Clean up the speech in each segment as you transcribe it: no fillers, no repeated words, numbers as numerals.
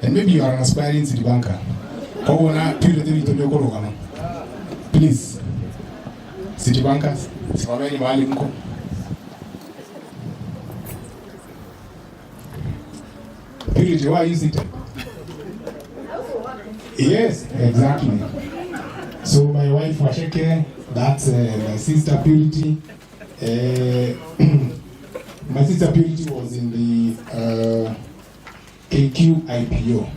And maybe you are an aspiring city banker. Please, city bankers, simameni mahali mko. Purity, why is it? Yes, exactly. So my wife Washeke, that's my sister Purity. My sister Purity was in the KQ IPO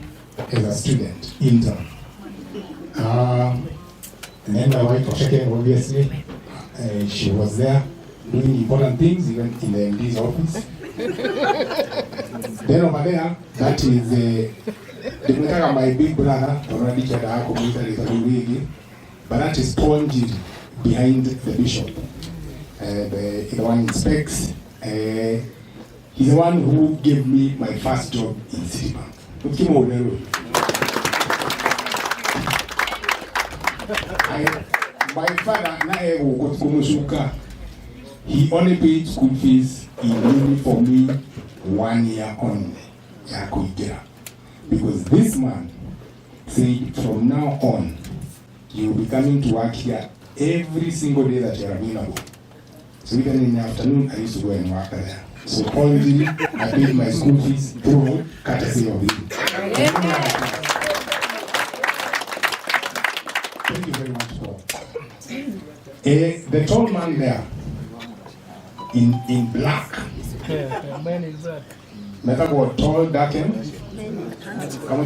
as a student, intern. And then my wife Washeke, obviously, she was there doing important things, even in the MD's office. Then over there, that is my big brother, but that is Paul Njiri, behind the bishop. The one in specs. He's the one who gave me my first job in Citibank. My father, he only paid school fees in uni for me 1 year only. Because this man said from now on, you will be coming to work here every single day that you are available. So even in the afternoon, I used to go and work there. So only I paid my school fees through courtesy of him. Thank you very much, Paul. The tall man there, in black. Yeah, man in black. Metaphor tall, darkened. Tall,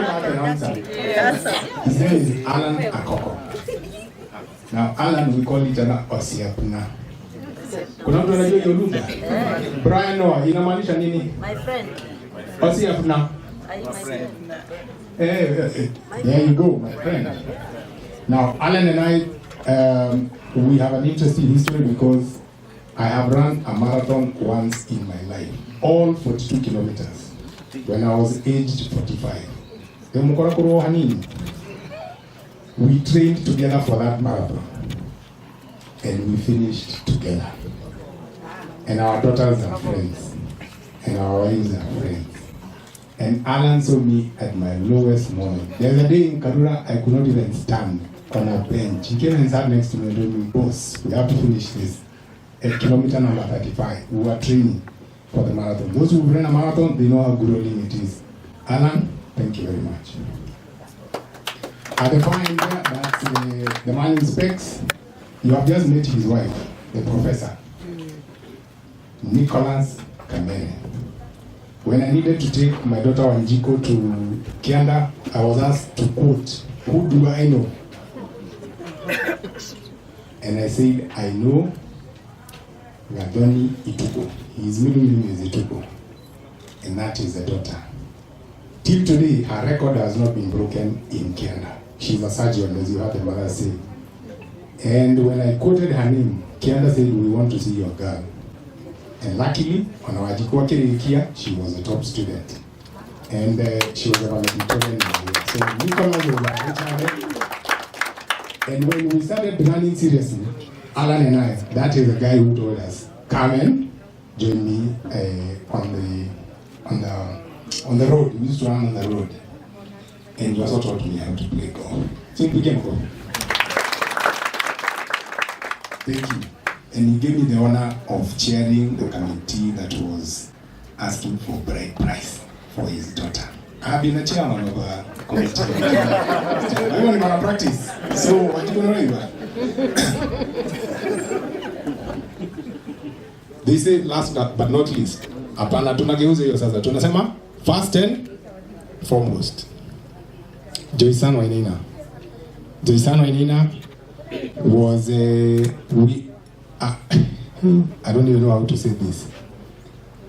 darkened answer. His name is Alan Akoko. Now, Alan, we call each other Osiapuna. Kuna mtu anajua hiyo lugha? Brian Noah, inamaanisha nini? My friend. Osiapuna. My friend. There you go, my friend. Now, Alan and I, we have an interesting history because I have run a marathon once in my life, all 42 kilometers, when I was aged 45. We trained together for that marathon, and we finished together. And our daughters are friends, and our wives are friends. And Alan saw me at my lowest moment. The other day in Karura, I could not even stand on a bench. He came and sat next to me and told me, boss, we have to finish this. At kilometer number 35, we were training for the marathon. Those who ran a marathon, they know how grueling it is. Alan, thank you very much. At the point there, that's the man in specs. You have just met his wife, the professor, Nicholas Kamene. When I needed to take my daughter Wanjiko to Kianda, I was asked to quote, who do I know? And I said, I know Gadoni Ituko. His middle name is Ituko. And that is the daughter. Till today, her record has not been broken in Kianda. She's a surgeon, as you heard the mother say. And when I quoted her name, Kianda said, we want to see your girl. And luckily, on our Jikuwa, she was a top student. And she was a valedictorian. So Nicholas was our HR. And when we started running seriously, Alan and I, that is the guy who told us, come and join me on the road. We used to run on the road. And he also taught me how to play golf. So it became golf. Thank you. And he gave me the honor of chairing the committee that was asking for bride price for his daughter. I've been a chairman of a committee. I'm going to practice. So what you going to They say last but not least. Hapana tunageuza hiyo sasa. Tunasema first and foremost. Joysan Wainaina. Joysan Wainaina was I don't even know how to say this,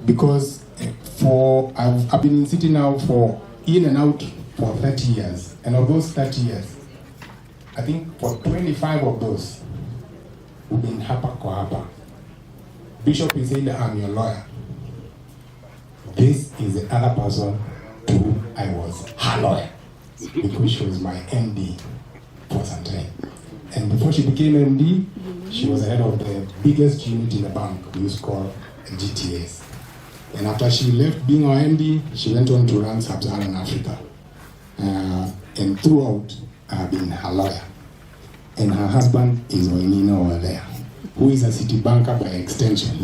because I've been in city now for in and out for 30 years, and of those 30 years, I think for 25 of those, we've been hapa kwa hapa. Bishop is saying I'm your lawyer. This is the other person to whom I was her lawyer, because she was my MD for some time. And before she became MD, she was the head of the biggest unit in the bank, we used to call GTS. And after she left being our MD, she went on to run Sub-Saharan Africa. And throughout, I've been her lawyer. And her husband is Wainina Owalea, who is a city banker by extension.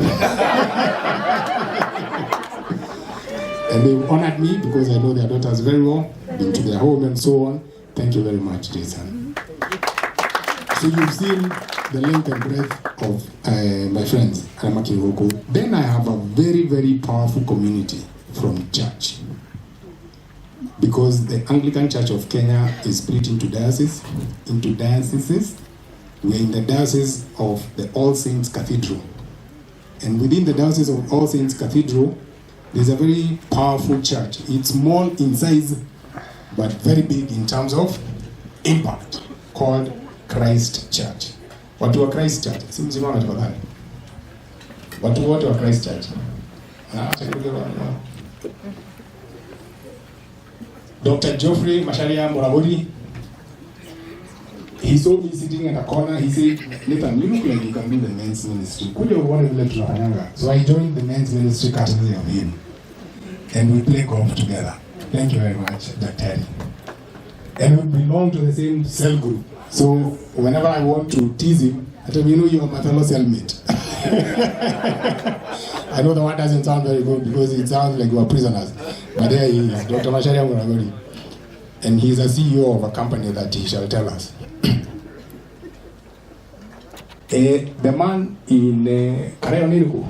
And they've honored me because I know their daughters very well, been to their home and so on. Thank you very much, Jason. So you've seen the length and breadth of my friends, Aramaki Roko. Then I have a very, very powerful community from church. Because the Anglican Church of Kenya is split into dioceses. We are in the Diocese of the All Saints Cathedral. And within the Diocese of All Saints Cathedral, there's a very powerful church. It's small in size, but very big in terms of impact, called Christ Church. Watu wa Christ Church, si mzima na tafadhali. Watu wote wa Christ Church. Dr. Geoffrey Macharia Morabodi, he saw me sitting in a corner. He said, Nathan, you look like you can be the men's ministry. Could you want to be like? So I joined the men's ministry category of him. And we play golf together. Thank you very much, Dr. And we belong to the same cell group. So whenever I want to tease him, I tell him, you know, you're my fellow cellmate. I know the word doesn't sound very good because it sounds like we're prisoners. But there he is, Dr. Macharia Morabodi. And he's a CEO of a company that he shall tell us. The man in Karayoniriku.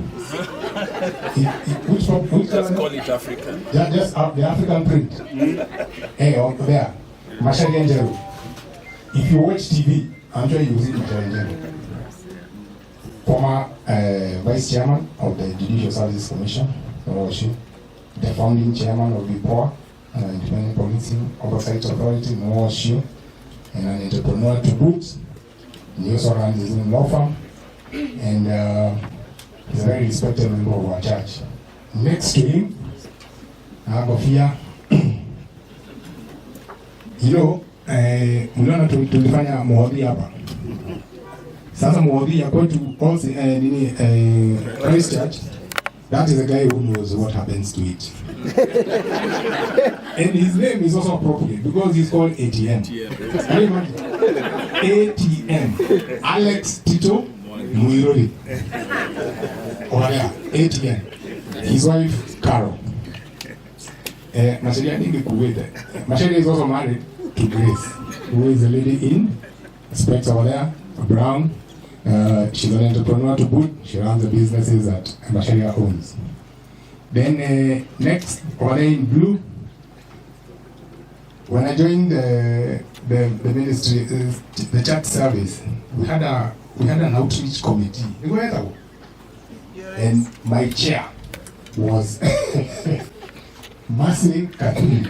Which Let's call it African. Just the African print. Hey, over there. Macharia Njeru. If you watch TV, I'm sure you will see Macharia Njeru. Former Vice Chairman of the Judicial Services Commission, the founding chairman of the POA, Independent Policing Oversight Authority, and an entrepreneur to boot. He also runs his own law firm, and he's a very respected member of our church. Next to him, Agofia, you know, mliona tulifanya muhodhi hapa. Sasa muhodhi ya kwetu also Christ Church, that is a guy who knows what happens to it. And his name is also appropriate because he's called ATM. Can you imagine? ATM. Alex Tito Muiroli. Owalea, ATM. His wife, Carol. Macharia Nindi Kuwait. Macharia is also married to Grace, who is a lady in Specs Owalea, Brown. She's an entrepreneur to boot. She runs the businesses that Macharia owns. Then next, Owalea in blue. When I joined the ministry, the church service, we had an outreach committee. And my chair was Mercy Katuli.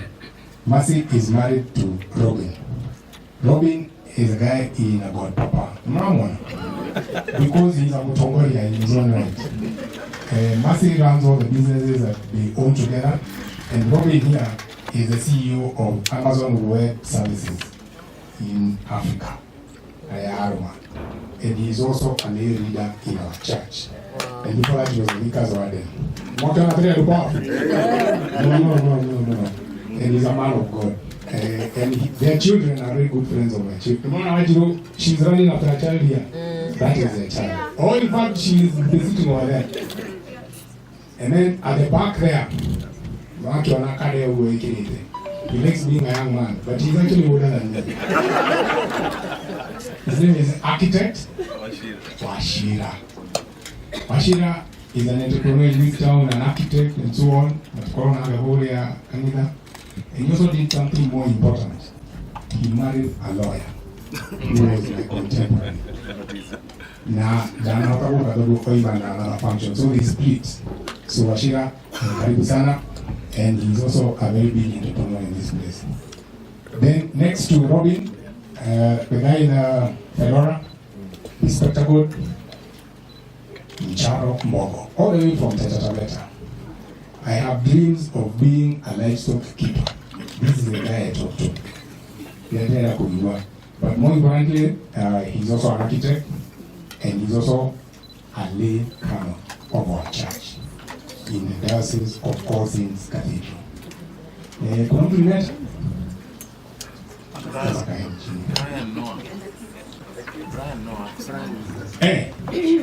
Mercy is married to Robin. Robin is a guy in a God Papa. Because he's a Mutongoria in his own right. Mercy runs all the businesses that they own together. And Robin here is the CEO of Amazon Web Services in Africa, Aroma. And he's also a lay leader in our church. Wow. And before that, he was a Vicar's warden. What can I tell you? No. And he's a man of God. And their children are very good friends of my children. She's running after a child here. That is a child. Or in fact, she's visiting over there. And then at the back there, he likes being a young man, but he's actually older than me. His name is Architect Washira. Washira is an entrepreneur in this town, an architect and so on. And he also did something more important. He married a lawyer who was my contemporary. Now, another function. So they split. So Washira, karibu sana. And he's also a very big entrepreneur in this place. Then next to Robin, the guy in Fedora, Inspector Good, Micharo Mbogo, all the way from Teta. I have dreams of being a livestock keeper. This is the guy I talk to. But more importantly, he's also an architect, and he's also a lay canon of our church. in the Diocese of All Saints Cathedral. Kuna mtu nimeta?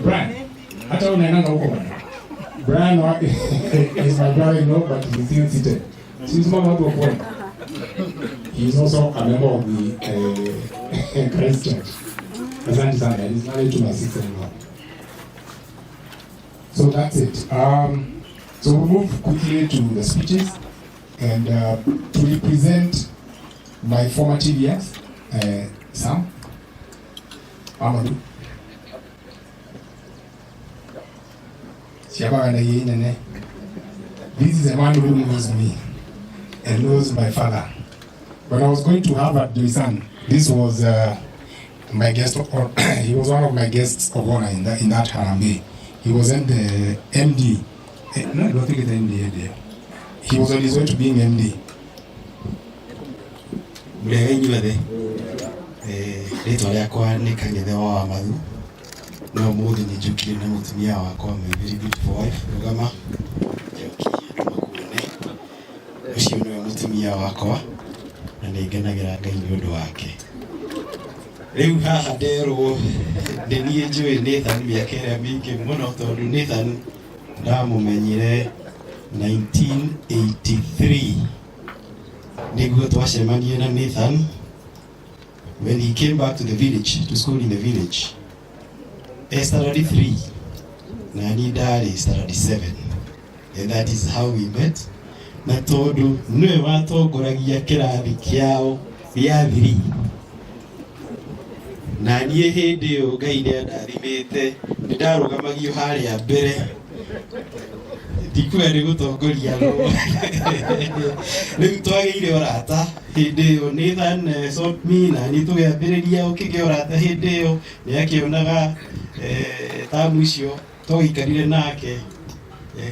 Brian. Hata unaendanga huko bwana. Brian is my brother-in-law, but he's still seated. She's my mother of one. He is also a member of the Christ Church. Asante sana. He's married to my sister-in-law. So that's it. So we'll move quickly to the speeches, and to represent my formative years, Sam, Amadou. This is a man who knows me and knows my father. When I was going to Harvard, Joyson, this was my guest, or he was one of my guests of honor in that Harambee. He was in the MD. No, I don't think it's MD there. He was on his way to being MD. Rĩtwa rĩakwa nĩ Kang'ethe wa Wamathu, no mũthĩ nĩ njũkire na mũtumia wakwa, my very beautiful wife, Rũgama Njoki andũ makuone. Ũcio nĩwe mũtumia wakwa na nĩ ngenagĩra Ngai nĩ ũndũ wake. Rĩu haha nderwo nĩ niĩ njũĩ Nathan mĩaka ĩrĩa mĩingĩ mũno, tondũ Nathan ndamũmenyire 1983 nĩguo twacemanirie na Nathan when he came back to the village, to school in the village. Standard 3 na niĩ ndarĩ standard 7, and that is how we met. Na tondũ nĩwe watongoragia kĩrathi kĩao gĩa 3, na niĩ hĩndĩ ĩyo Ngai nĩandathimĩte nĩ ndarũgamagio harĩa mbere, ndikuga nĩ gũtongoria no. Rĩu twagĩire ũrata hĩndĩ ĩyo. Nathan sought me na niĩ tũgĩambĩrĩria ũkĩgĩa ũrata hĩndĩ ĩyo. Nĩakĩonaga tamu icio twagĩikarire nake,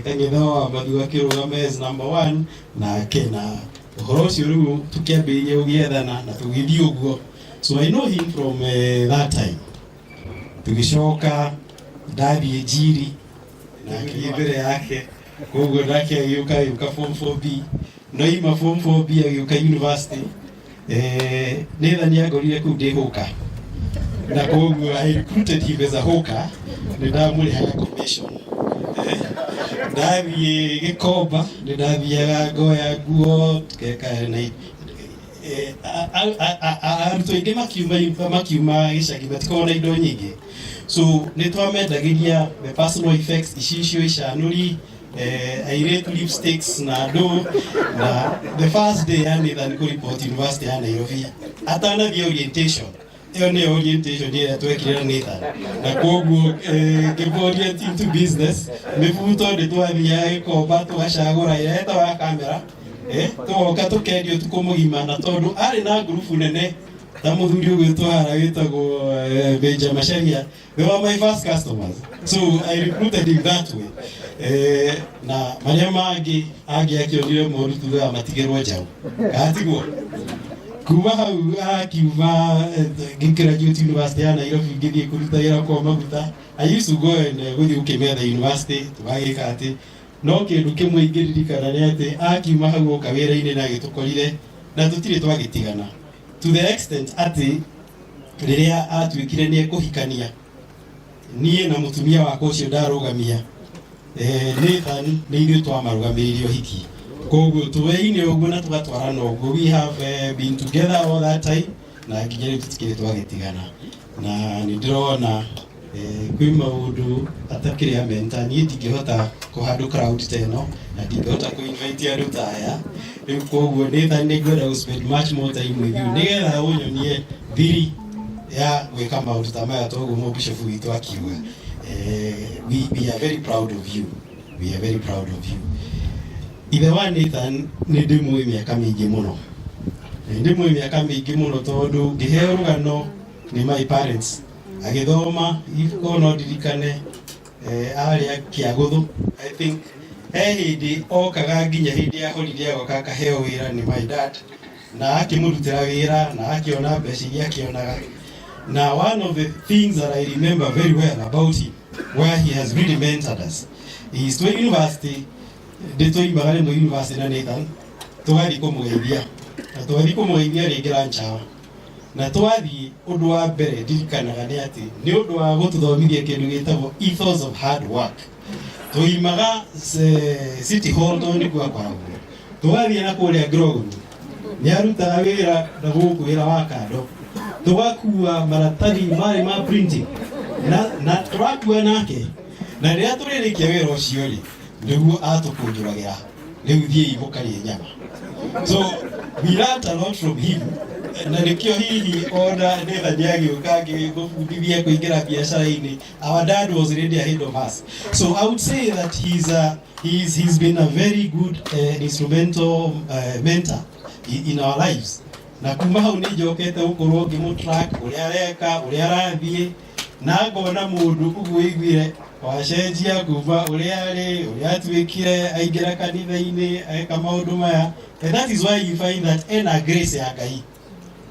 Kang'ethe wa Wamathu akĩrũgama as number 1 nake, na ũhoro ũcio rĩu tũkĩambĩrĩria gũgĩethana na tũgĩthiĩ ũguo. So I know him from that time. Tũgĩcoka ndathiĩ Njiri na mbere yake, koguo nake agĩũka form 4B, noima form 4B agĩũka university. Nathan nĩangorire kũu ndĩ hũka, na koguo I recruited him as a hawker. Nĩ ndamũrĩhaga commission. Ndathiĩ Gĩkomba, nĩ ndathiaga ngoya nguo tũgeka na arutwo aingĩ makiuma gĩcagi matikoragwo na indo nyingĩ, so nĩ twamendagĩria the personal effects icicio icanũri, airĩtu lipsticks na ndũ. Na the first day ya Nathan kũreport University ya Nairobi atanathiĩ orientation, ĩyo nĩyo orientation ĩrĩa twekire na Nathan, na koguo ngĩmorient into business. Mĩbuto nĩ twathiaga Gĩkomba tũgacagũra ĩrĩa ĩtaga kamera, tũgoka tũkendio tukũ mũgima, na tondũ arĩ na ngurubu nene ta mũthuri ũgwĩtwo hara wĩtagwo Benja Macharia. They were my first customers, so I recruited him that way. Na marĩa mangĩ akĩonire moru tugaga matigĩrwo njaũ gatigwo. Kuma hau akiuma ngĩgraduate University ya Nairobi ngĩthiĩ kũruta wĩra kwa maguta. I used to go and gũthiĩ gũkĩmetha university tũgagĩka atĩ, no kĩndũ kĩmwe ingĩririkana nĩ atĩ akiuma hau oka wĩra-inĩ na agĩtũkorire na tũtirĩ twagĩtigana, to the extent atĩ rĩrĩa atuĩkire nĩ ekũhikania, niĩ na mũtumia wakwa ũcio ndarũgamia, Nathan nĩ ithuĩ twamarũgamĩrĩire ũhiki. Koguo tũwĩ-inĩ ũguo na tũgatwarana ũguo. We have been together all that time, na nginya rĩu tũtikĩrĩ twagĩtigana. Na nĩ ndĩrona kwĩ maũndũ atakĩrĩ a mentor, niĩ ndingĩhota kũhandũ crowd ta ĩno, na ndingĩhota kũ-invite andũ ta aya. Rĩu koguo Nathan nĩ ngwenda gũ spend much more time with you, nĩgetha ũnyonie thiri ya gwĩka maũndũ ta maya toguo mũbishofu witũ akiuga. We are very proud of you. We are very proud of you. Ithe wa Nathan nĩ ndĩmũĩ mĩaka mĩingĩ mũno. Ndĩmũĩ mĩaka mĩingĩ mũno tondũ ngĩheo rũgano nĩ my parents. Agĩthoma iko no ndirikane arĩa Kĩagũthũ. I think hĩndĩ okaga nginya hĩndĩ ya holiday agoka akaheo wĩra nĩ my dad, na akĩmũrutĩra wĩra na akĩona mbeca iria akĩonaga. Now one of the things that I remember very well about him, where he has really mentored us, he is to university ndito ibagale mu university na Nathan twari kumugeithia na twari kumugeithia ringira nchawa na twari undu wa mbere ndirikanaga ni ati ni undu wa gututhomithia kindu gitagwo ethos of hard work tuimaga city hall ni kwa kwa twari na kuria Grogu ni aruta wira na guku wira wa kando tugakua maratathi mari ma printing na twakua nake na ria turirikia wira ucio ri niguo atukunjuragira riu thie ibukarie nyama. So we learned a lot from him. Na nikio hihi ona Nathan yagiukage gufundithia kuingira biashara-ini. Our dad was already ahead of us. So I would say that he's been a very good instrumental mentor in our lives. Na kuma hau ni njokete gukorwo ngimutrack uria areka uria arathie na ngona mundu ugwiguire wacenjia kuva uria ari uria atwikire aingira kanitha-ini eka maundu maya. And that is why you find that ena grace ya Ngai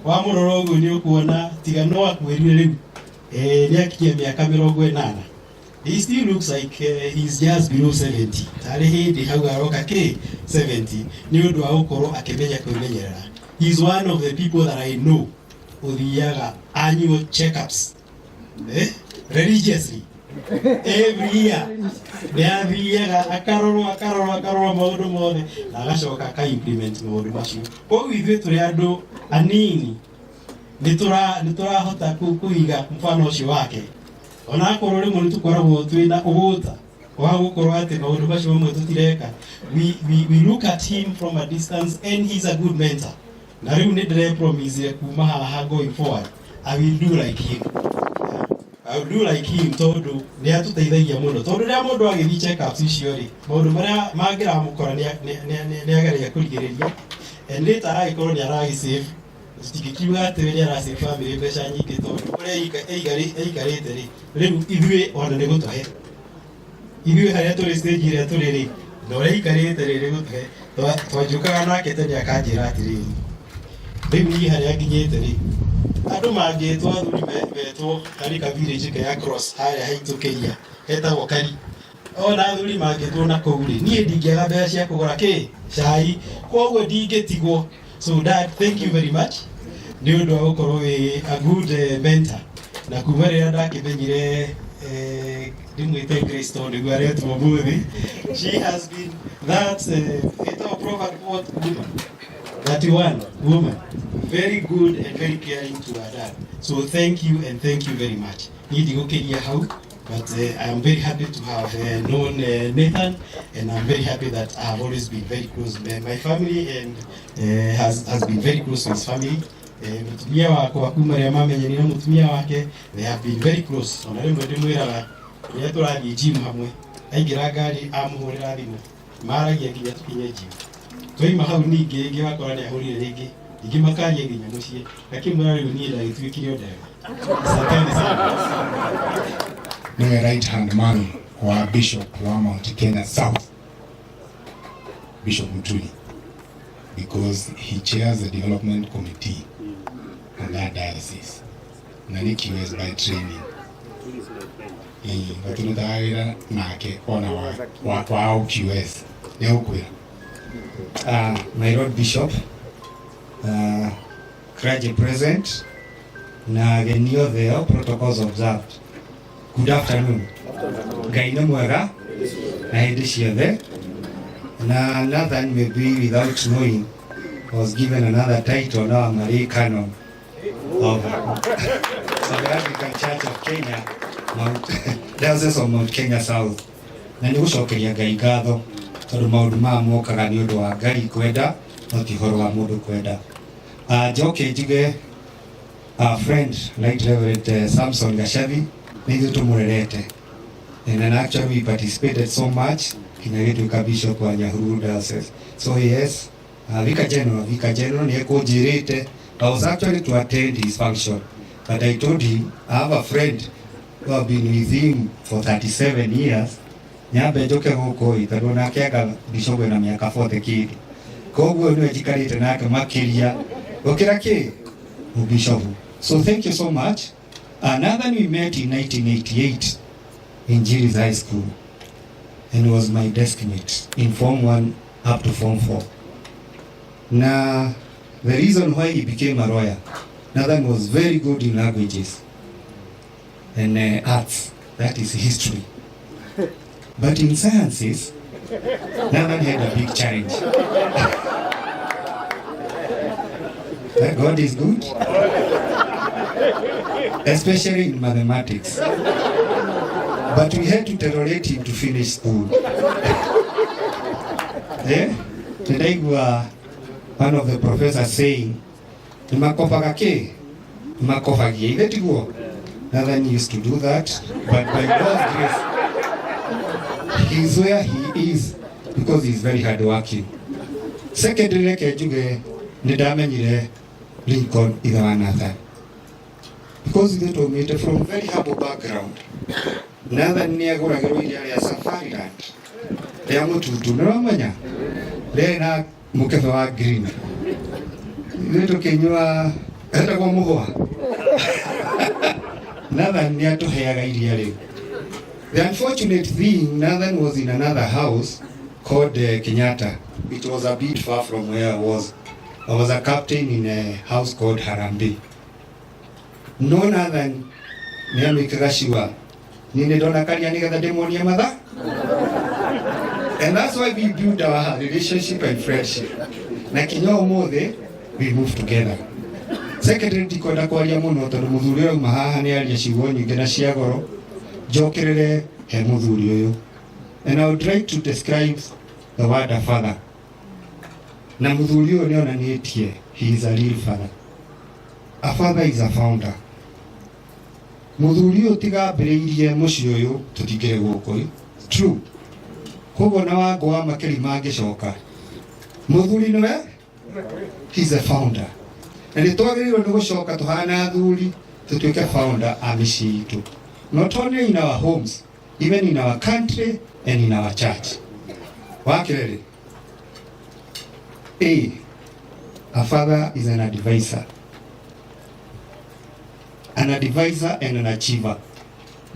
wa muroro uguo ni ukuona tiga no akwirire riu ni akinyia miaka 80. He still looks like he's just below 70. Tari hindi hau aroka ke 70 ni undu wa gukorwo akimenya kwimenyerera. He's one of the people that I know uthiaga annual checkups religiously every year. Niathiaga akarorwo maundu mothe na agacoka aka implement maundu macio. Koguo ithuĩ tũrĩ andũ anini nĩtũrahota kũiga mfano ũcio wake. Ona akorwo rĩmwe nĩtũkoragwo twĩna ũgũta wa gũkorwo atĩ maũndũ macio mamwe tũtireka. We look at him from a distance and he's a good mentor. Na rĩu nĩ ndĩrepromise kuma haha going forward I will do like him. I will do like him tondu ni atuteithagia muno tondu ria mundu agithii check ups icio ri maundu maria mangira mukora ni ageria kurigiriria and later agĩkorwo ni aragisave stikikiuga ati ni arasave family mbeca nyingĩ tondu uria aikarĩte ri rĩu ithuĩ ona nĩ gũtũhe ithuĩ harĩa tũrĩ stage ĩrĩa tũrĩ ri na ũrĩa aikarĩte rĩ nĩ gũtũhe twanjũkaga nake tene akanjĩra atĩrĩrĩ rĩu niĩ harĩa nginyĩte ri andu mangĩtwo athuri betwo karika village ya cross harĩa haitũkĩria hetagwo kari ona athuri mangĩtwo na kũu rĩ niĩ ndingĩaga mbeca cia kũgũra kĩ cai koguo ndingĩtigwo. So dad, thank you very much nĩ ũndũ wa gũkorwo wĩ a good mentor na kuma rĩrĩa ndakĩmenyire ndimwĩte Grace tondũ nĩguo aretwo mũthĩ. She has been that ĩtagwo proverb what woman 31 woman, very good and very caring to her dad. So thank you and thank you very much. Need to go how, but I am very happy to have known Nathan, and I'm very happy that I have always been very close to my family and has been very close to his family. Mutumia wako akuma ria mamenyerera mutumia wake, they have been very close. Ona rimwe ndimwiraga ni tũrathiĩ gym hamwe aingira ngari amuhũrĩra thimũ maragia nginya tukinye gym. Twaima hau ningĩ ngĩgakora nĩ ahũrire rĩngĩ ingĩmakaria nginya mũciĩ akĩmwĩra rĩu niĩ ndagĩtuĩkire ndega. Asanteni sana. Nĩwe right hand man wa Bishop wa Mount Kenya South, Bishop Mutuli, because he chairs the development committee in that diocese. Na nĩ QS by training. Gatũnũtagĩra nake ona wa QS nĩ ũkwĩra. My Lord Bishop, clergy present, na ageni othe all protocols observed. Good afternoon. Ngai nĩ mwega na hĩndĩ ciothe. Na Nathan, maybe without knowing, was given another title now, Marie Canon of South African Church of Kenya, Diocese of Mount Kenya South. Na nĩ gũcokeria Ngai ngatho tondũ maũndũ maya mokaga nĩ ũndũ wa Ngai kwenda no ti ũhoro wa mũndũ kwenda. Njoke njuge friend like Reverend Samson Gashathi nĩ ithuĩ tũmũrerete, and actually we participated so much kinya gĩtuĩka bishop wa Nyahururu Diocese. So yes, Vicar General nĩ ekũnjĩrĩte. I was actually to attend his function, but I told him I have a friend who have been with him for 37 years. Nyambe njoke gũkũ tondũ nake anga bishop ena mĩaka 40 kĩndũ, koguo nĩwe njikarĩte nake makĩria gũkĩra kĩ bishop. So thank you so much. Nathan, we met in 1988 in Jiris High School. and was my desk mate in Form 1 up to Form 4. Now, the reason why he became a lawyer, Nathan was very good in languages and arts, that is history. But in sciences, Nathan had a big challenge. That God is good, especially in mathematics. But we had to tolerate him to finish school. Today we were one of the professors saying, Nathan used to do that, but by God's grace, he's where he is because he's very hardworking. Secondly, Lincoln is Nathan. Because they told me from very humble background. Nathan near Goragori Safari Land. They are not to Ramanya. They are Mukefa Green. Little Kenua Etagomoa. Nathan near to Hair ideally. The unfortunate thing, Nathan was in another house called Kenyatta. It was a bit far from where I was. I was a captain in a house called Harambe. None other than Miami Kagashua. Nine dona kanya niga the demon mother. And that's why we build our relationship and friendship. Na kinyo mode, we move together. Secretary Dikoda kwa mono to muthuri mahaha ni ali shigoni gena shiagoro jokerere he muthuri uyu. And I would like to describe the word a father. Na muthuri uyu niona nietie, he is a real father. A father is a founder. Muthuri uyu tiga mbiriirie muci uyu tutigire guku. True. Kogo na wangwa makeri mangicoka. Muthuri niwe? He's a founder. Na nitwagiriirwo ni gucoka tuhana athuri tutuike founder a micii itu. Not only in our homes, even in our country and in our church. Wakireri. A father is an advisor. An advisor and an achiever.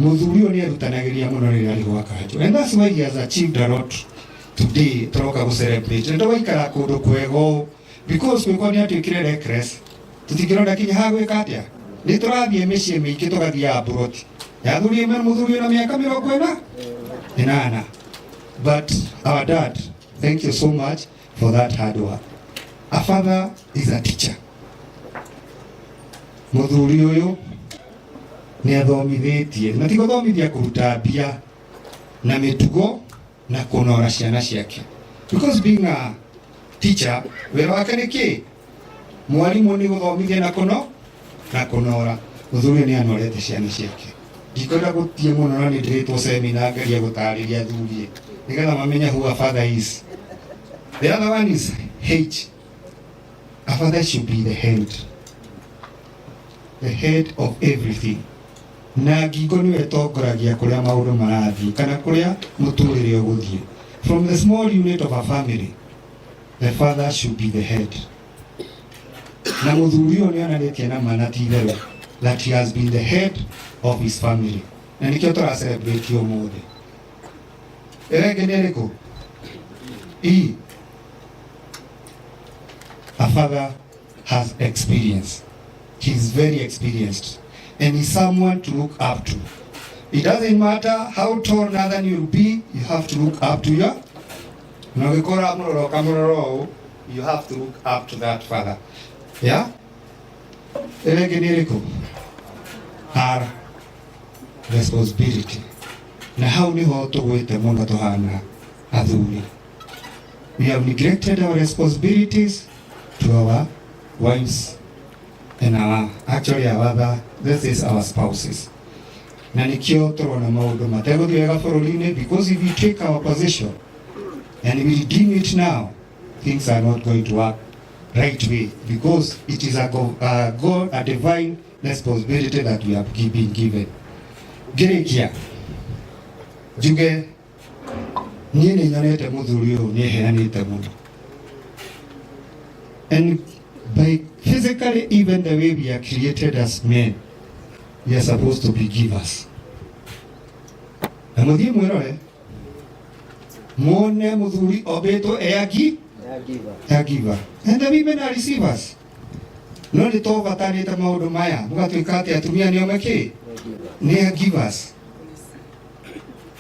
Muthuri uyu ni arutanagiria muno riria ari gwaka hajo. And that's why he has achieved a lot today. Turoka go celebrate. Ndio waikara kundu kwego because we kwani atu reckless. Tutikirona kinya hagwe katia. Ni turathie micii mingi tugathia abroad. Yathuri ime muthuri na miaka 40. But our dad, thank you so much for that hard work. A father is a teacher. Muthuri uyu ni athomithitie na tigo thomithia kuruta mbia na mitugo na kunora ciana ciake. Because being a teacher, wera wake ni ki? Mwalimu ni guthomithia na kunora. Muthuri ni anorete ciana ciake. Ndikwenda gutie muno na ndirĩtwo seminar ngaria gũtarĩria athuri nigetha mamenya who a father is. The other one is H. A father should be the head of everything. Na ngingo niwe tongoragia kuria maundu marathii kana kuria muturire uguthii. From the small unit of a family, the father should be the head. Na muthuri uyu nionanitie na mana ti itherũ that he has been the head of his family. Na nikio tura celebrate umuthi. Erenge ni riku? A father has experience. He's very experienced. And he's someone to look up to. It doesn't matter how tall Nathan you'll be, you have to look up to your. You have to look up to that father. Yeah? Our responsibility. Na how ni ho tugwite muno tuhana athuri. We have neglected our responsibilities to our wives and our other, this is our spouses. Na nikio turona maundu mategũthiĩ wega bũrũri-inĩ because if we take our position and we redeem it now, things are not going to work right way because it is a divine responsibility that we have been given. Ngĩrĩkia njuge niĩ nĩ nyonete mũthuri ũyũ nĩ eheanĩte mũno. And by physically, even the way we are created as men, we are supposed to be givers. Na muthie mwirore Mone muthuri obeto eagi giver. And the women are receivers. No ni to vatanite maundu maya mugatuika ati atumia nio meki ni givers.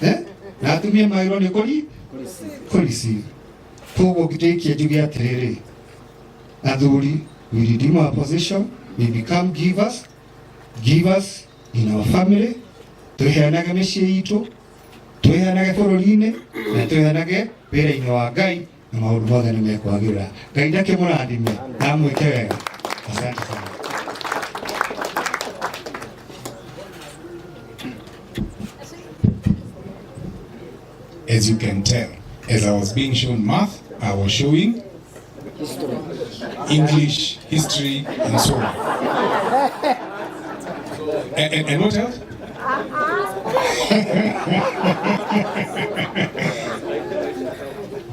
Na atumia mairo ni receive. Togo gitekia jugi atiriri. Athuri, we redeem our position, we become givers in our family. Tuheanage mĩciĩ itũ, tuheanage bũrũri-inĩ, na tuheanage wĩra-inĩ wa Ngai, na maũndũ mothe nĩ mekwagĩrĩra. Ngai ndakĩmũrathime, na mwĩke wega. Asante sana. As you can tell, as I was being shown math, I was showing English, history, and so on. And what else?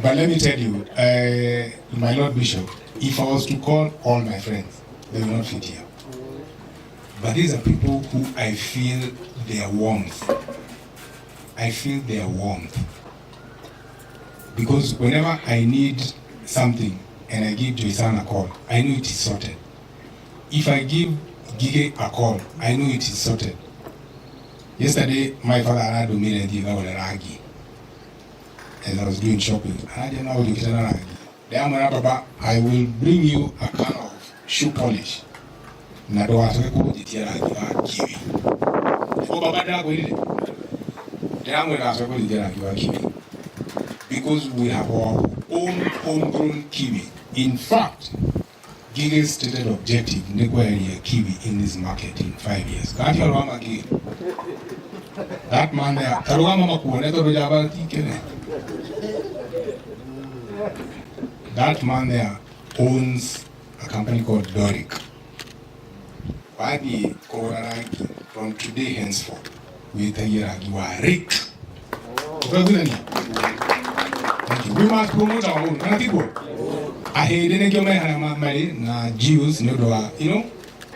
But let me tell you, my Lord Bishop, if I was to call all my friends, they will not fit here. But these are people who I feel their warmth. I feel their warmth. Because whenever I need something and I give Joysan a call, I know it is sorted. If I give Gige a call, I know it is sorted. Yesterday, my father had to meet a ragi as I was doing shopping. I didn't know how to get a ragi. I will bring you a can of shoe polish. Because we have our own homegrown kiwi. In fact, Gige's stated objective is to a kiwi in this market in 5 years. Can't you remember Gige? That man there, that man there owns a company called Doric. Wadi Koraragi, from today henceforth, we tell you you are rich. We must promote our own. I hate any money na Jews, you know,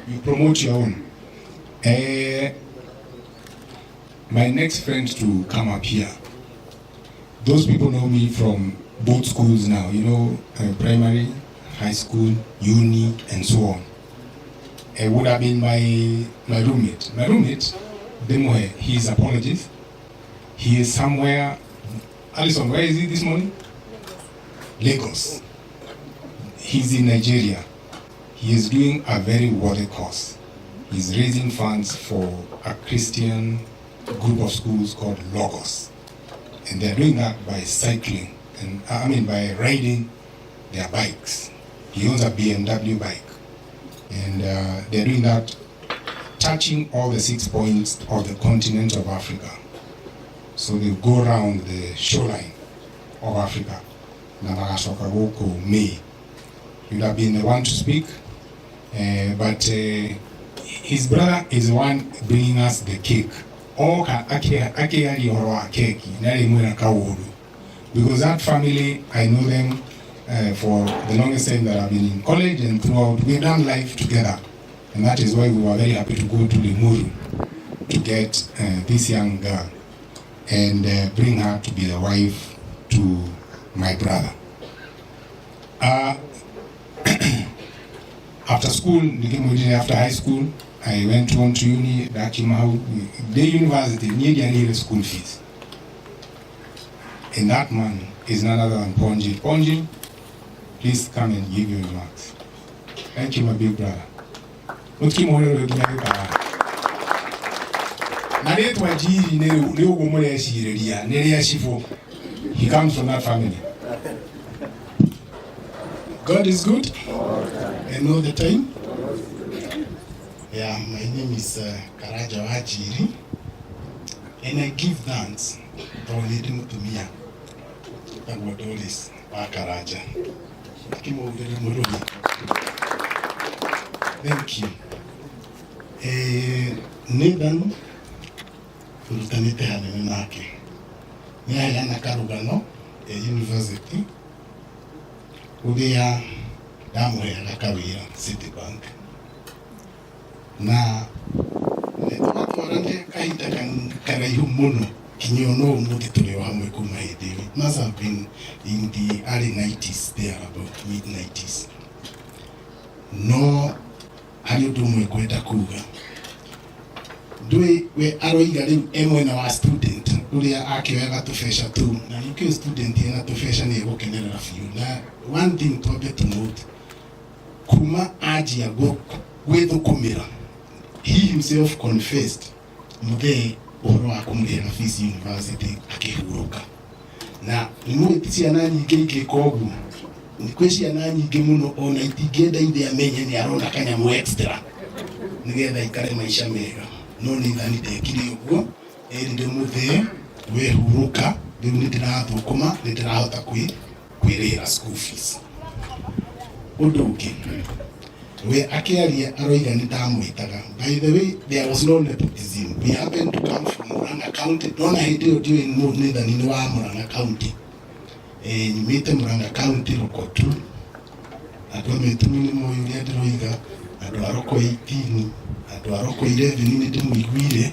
you promote your own. My next friend to come up here, those people know me from both schools now, you know, primary, high school, uni, and so on. It would have been my roommate. My roommate, Demohe, he is apologist. He is somewhere. Alison, where is he this morning? Lagos. He's in Nigeria. He is doing a very worthy cause. He's raising funds for a Christian group of schools called Logos. And they're doing that by cycling, and by riding their bikes. He owns a BMW bike. And they're doing that, touching all the 6 points of the continent of Africa. So they go around the shoreline of Africa. Nagasokagoko May. You'd have been the one to speak, but his brother is the one bringing us the cake. Because that family, I know them for the longest time that I've been in college and throughout. We've done life together, and that is why we were very happy to go to Limuru to get this young girl and bring her to be the wife to my brother. After school, after high school, I went on to uni, the university, near school fees. And that man is none other than Ponji. Ponji, please come and give your remarks. Thank you, my big brother. He comes from that family. God is good, and all the time. Yeah, my name is Karaja Wajiri, and I give thanks to leading to me. Karaja. Thank you. Nathan, Sultanite Haninaki. Nyaya Karugano, a university. Udia Damwe Lakawia Citibank. Na netwatu warande kaita kan karayu muno kinyo no muthi tuli hamwe kuma hindi must have been in the early 90s there about mid 90s no hari undu mwe kwenda kuga ndui we aroiga riu emwe na wa student uria akioyaga tubesha tu na nikio student ena tubesha ni gukenerera fiu na one thing to be to note kuma ajia gwithukumira he himself confessed muthe uhoro wa kumurihira fees university akihuruka na nimwe ciana nyingi ingikoguo ni kwi ciana nyingi muno ona itingenda ithe amenye ni arona kanyamu extra nigetha ikare maisha mega no ni thani ndekire uguo ndi muthe wehuruka riu ni ndirathukuma ni ndirahota kwirihira school fees undu ungi we akiaria aroiga ni ndamwitaga by the way there was no nepotism we happened to come from Murang'a County dona hindi odio in Murang'a ni wa Murang'a County nyimite Murang'a County Rokotu adome tumini moyo ya ndiroiga ando aroko 18 ando aroko 11 ni ndimuigwire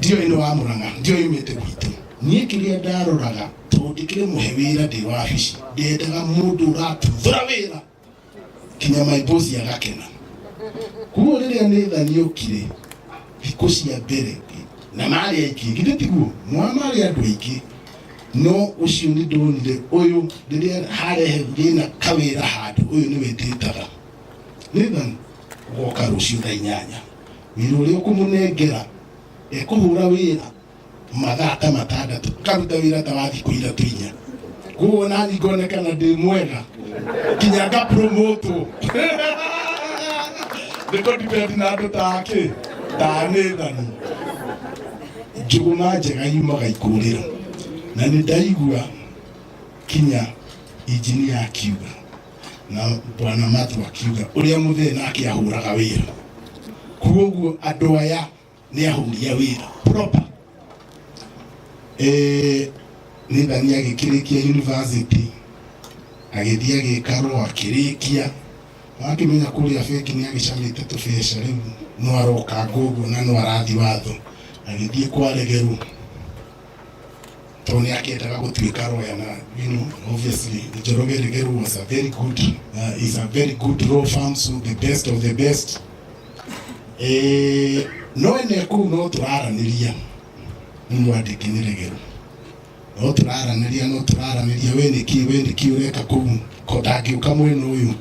dio ino wa Murang'a dio imete gwitu nie kiria ndaroraga tondikire muhewira ndi wa fishi ndendaga mundu ratuthura wira kinya my boss yagakena kuo riria nithani ukire thikũ cia mbere na mari aiki ngitiguo mwamari andu aiki no ucio ni ndonire uyu riria harehe thina kawira handu uyu ni wetitaga nithani goka rucio thaa 8 wira uria ukumunengera ekuhura wira mathaa ta 6 karuta wira ta wa thikũ 3 4 kuo nani ngonekana ndi mwega kinyaga promoto ndiko dipeti na andu take tanithani njuguna njega yumaga ikurira na ni ndaigua kinya engineer akiuga na bwana Mathu akiuga uria muthe nake ahuraga wira kuoguo andu aya ni ahuria wira proper nithani agikirikia university agithia gikaro akirikia wakimenya kuria feki ni agicamite tubesha riu no aroka ngugu na no arathi watho agithie kwaregeru toni aketaga gutwika roya na obviously Njoroge Regeru was a very good is a very good law firm, so the best of the best no ene ku no turaraniria mundu andikini Regeru no turaraniria wene ki ureka ku kodagi ukamwena uyu.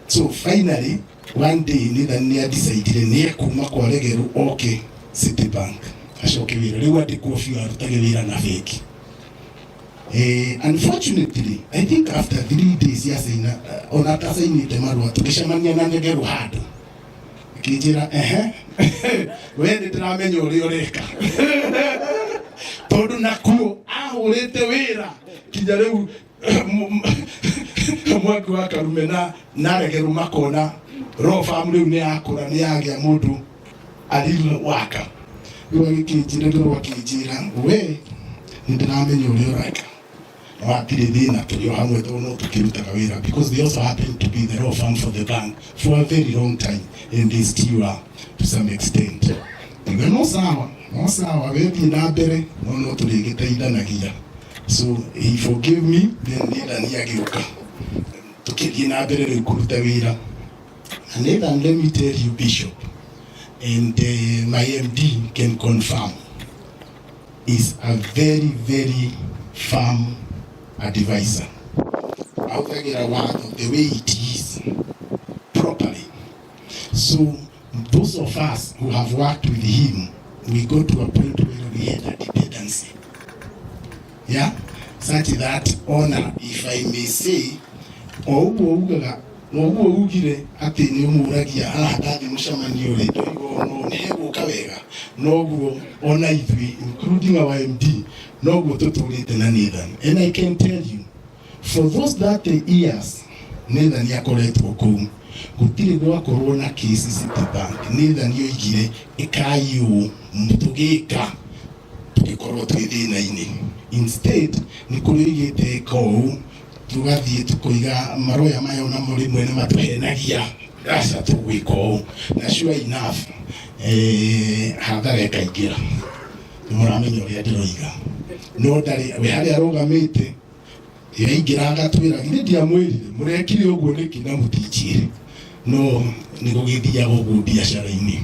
So finally one day ni decided ni kuma kwa Regeru okay Citibank ashoke wira riu andikwo fiu arutage wira na feki. Unfortunately I think after 3 days yasaina ona tasainite marua tukicemania na Regeru handu kijira we ndramenya uri ureka tondu nakuo ahurite wira kinya riu mwaka wa Karume na Regeru makona law firm riu ni akura ni agia mundu alilo waka riu kijira ndo wakijira we ndramenya uri ureka watire thina tulio hamwe tono tukirutaga wira because they also happen to be the law firm for the bank for a very long time and they still are to some extent. No sawa wethi na mbere no turigiteithanagia, so he forgive me then ni agiuka tukithie na mbere riu kuruta wira. And then let me tell you Bishop and my MD can confirm is a very firm advisor. I'll take a word of the way it is properly. So those of us who have worked with him, we got to a point where we had a dependency. Yeah? Such that honor, if I may say, ugire ati ni umuragia hadathi mushamanio leto no nego kawega noguo ona ithui including our MD noguo tutulite na Nathan. And I can tell you for those 30 years Nathan yakoretwo kou gutire gwakorwo na case Citibank. Nathan yoigire ikayu mutugika tugikorwo twithina-ini, instead ni kurigite kou tugathie tukoiga maroya mayo na muri mwene matuhenagia aca tugwiko na sure enough hathara ikaingira muramenya uria ndiroiga no ndari we hari arogamite yaingiraga twira githĩ ndiamwĩrire mũrekire ũguo nĩkĩ na mũtinjire no nĩ gũgĩthiaga ũguo biacara-inĩ.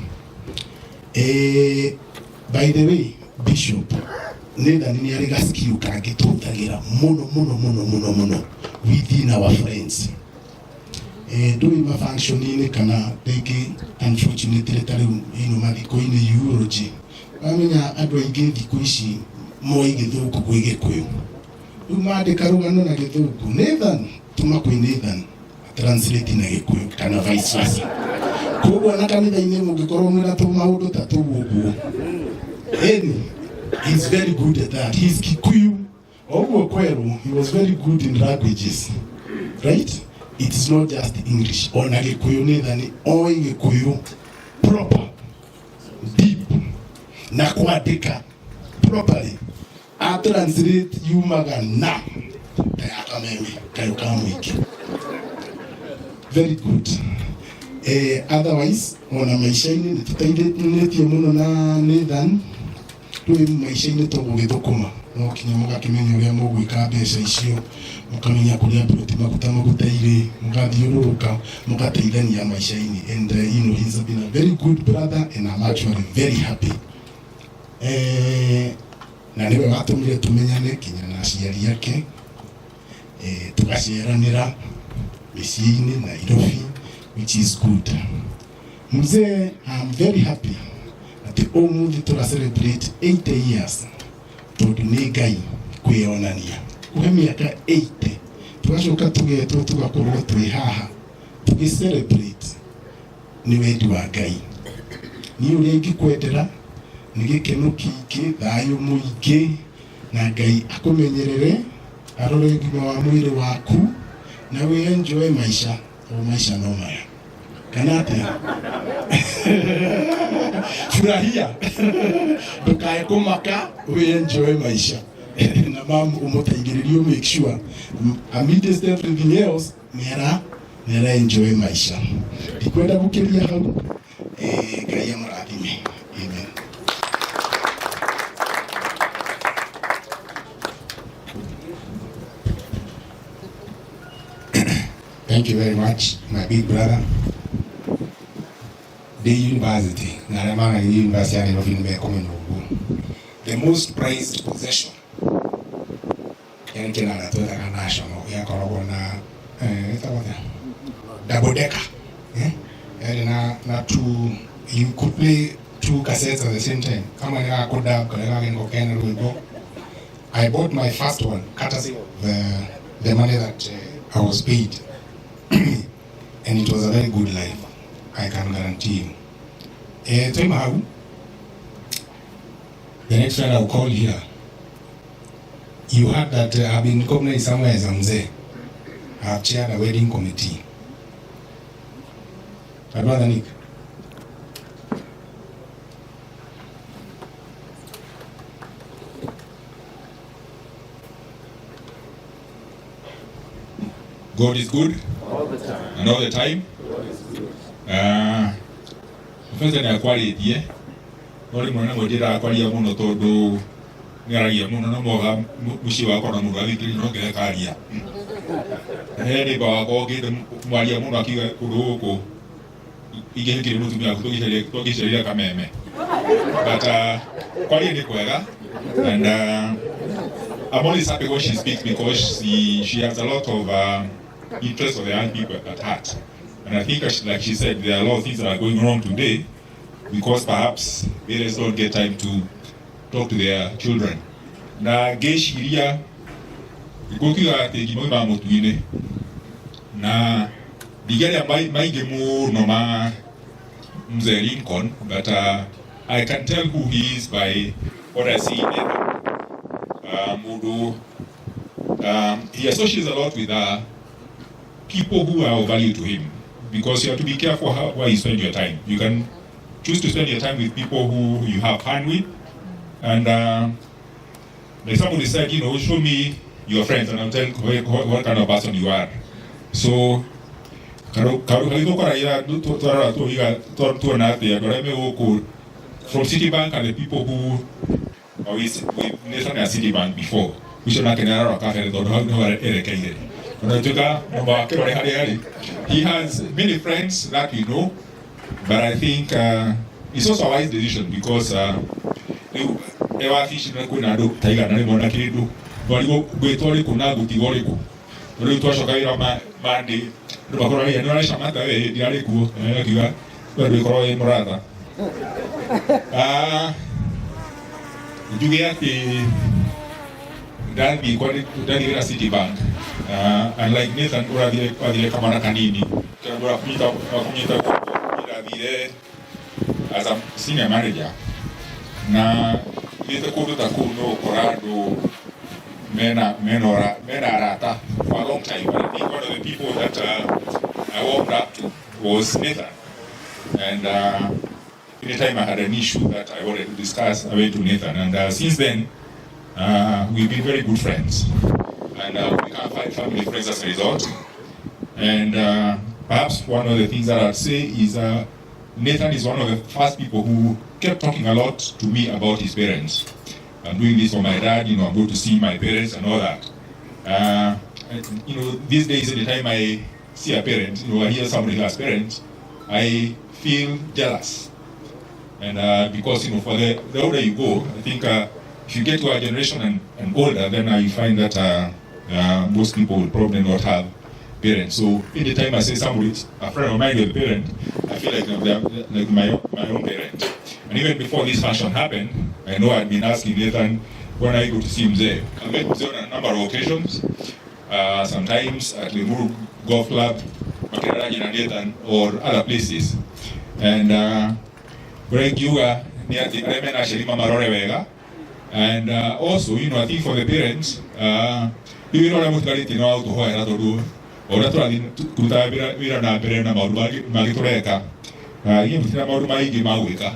By the way, Bishop Nathan nĩ arĩ gaskill kangĩtũhũthagĩra mũno within our friends. Doing my function kana rĩngĩ unfortunately ta rĩu mathiko-inĩ eulogy wamenya andũ aingĩ thikũ ici moĩ Gĩthũngũ gwĩ Gĩkũyũ rĩu mandĩka rũgano na Gĩthũngũ Nathan tuma kwĩ Nathan translate na Gĩkũyũ kana vice versa. Koguo na kanitha-inĩ mũngĩkorwo mwĩna tũmaũndũ ta tũu ũguo he's very good at that. He's Kikuyu ũguo kwerũ he was very good in languages, right? It's not just English. Ona Gĩkũyũ Nathan oĩ Gĩkũyũ proper deep na kwandĩka properly a translate yumaga na tayakameme kayo kama mwiki very good. Otherwise ona maisha-inĩ nĩ tũteithĩtie mũno na Nathan twĩ maisha-inĩ tũgũgĩthũkũma no kinya mũgakĩmenya ũrĩa mũgwĩka mbeca icio mũkamenya kũrĩa ploti maguta irĩ mũgathiũrũrũka mũgateithania maisha-inĩ and he's been a very good brother and I'm actually very happy. Na nĩwe watũmire tũmenyane kinya na aciari ake tugaciaranĩra mĩciĩ-inĩ Nairobi which is good. Mzee, I'm very happy atĩ ũmũthĩ tũra celebrate 80 years tondũ nĩ Ngai kwĩonania kũhe mĩaka 80 tũgacoka tũgetwo tũgakorwo twĩ haha tũgĩ celebrate nĩ wendi wa Ngai. Niĩ ũrĩa ingĩkwendera nĩ gĩkeno kĩingĩ thayũ mũingĩ na Ngai akũmenyerere arore ũgima wa mwĩrĩ waku na we enjoy maisha no maya kana atĩa furahia ndũkae kũmaka we enjoy maisha na mamu ũmũteithĩrĩrie make sure amidst everything else nĩara enjoy maisha. Ndikwenda gũkĩria hau Ngai amũrathime. Amen. Thank you very much, my big brother. The university, Naramana University of the most prized possession. National, double decker. You could play two cassettes at the same time. I bought my first one, courtesy of the money that I was paid. And it was a very good life, I can guarantee you. The next friend I'll call here, you heard that I've been recognized somewhere as Mzee. I've chaired a wedding committee. My brother Nick. God is good all the time. And all the time. Mfenze ni akwaritie. Nori mwana mwejira akwaria muno tondu ni aragia muno na moga muci wako na mundu athikiri no ngirekaria. Ni ba wako ngire mwaria muno akiga kundu guku igihikiri mutumia tugicereria kameme. But kwaria ni kwega and I'm always happy when she speaks because she has a lot of interest of the young people at heart. And I think, like she said, there are a lot of things that are going wrong today because perhaps parents don't get time to talk to their children. Na geshiria ikokiga ati gimoima mutuine na digari maingi muno ma Mzee Lincoln, but I can tell who he is by what I see in him. He associates a lot with people who are of value to him because you have to be careful where you spend your time. You can choose to spend your time with people who you have fun with, and like somebody said, show me your friends and I'll tell what kind of person you are. So from Citibank and the people who with Nathan at Citibank before. We should not get out of cafe, though, he has many friends that we know, but I think it's also a wise decision because ewa fish na kuna do taiga na mona kidu waligo gwetori kuna gutigoriku uri twashokaira mandi ndubakora ya nora shamata we diare ku kiga ndo ikoro e murata juge ati ndani kwa ndani ya Citibank unlike Nathan uradile kama kanini kana kumita uradile as a senior manager na nite kuduta kuno korado mena rata for a long time. But I think one of the people that I warmed up to was Nathan. And anytime I had an issue that I wanted to discuss, I went to Nathan. And since then, we've been very good friends. And we become family friends as a result. And perhaps one of the things that I'd say is Nathan is one of the first people who kept talking a lot to me about his parents. I'm doing this for my dad, I'm going to see my parents and all that. These days, anytime I see a parent, I hear somebody who has parents, I feel jealous. And because, for the older you go, I think if you get to our generation and older, then you find that most people will probably not have parents. So anytime I say somebody, a friend of mine with a parent, I feel like they're like my own parent. And even before this function happened, I know I'd been asking Nathan when I go to see him there. I met him on a number of occasions, sometimes at the Limuru Golf Club, Makeraraji and Nathan, or other places. And Greg Yuga, near the Remena Sherima Marore Vega. And also, I think for the parents, you know, I'm going to know how to hold to do. Or that's why we are not very Magitoreka. You know, Magi Mawika.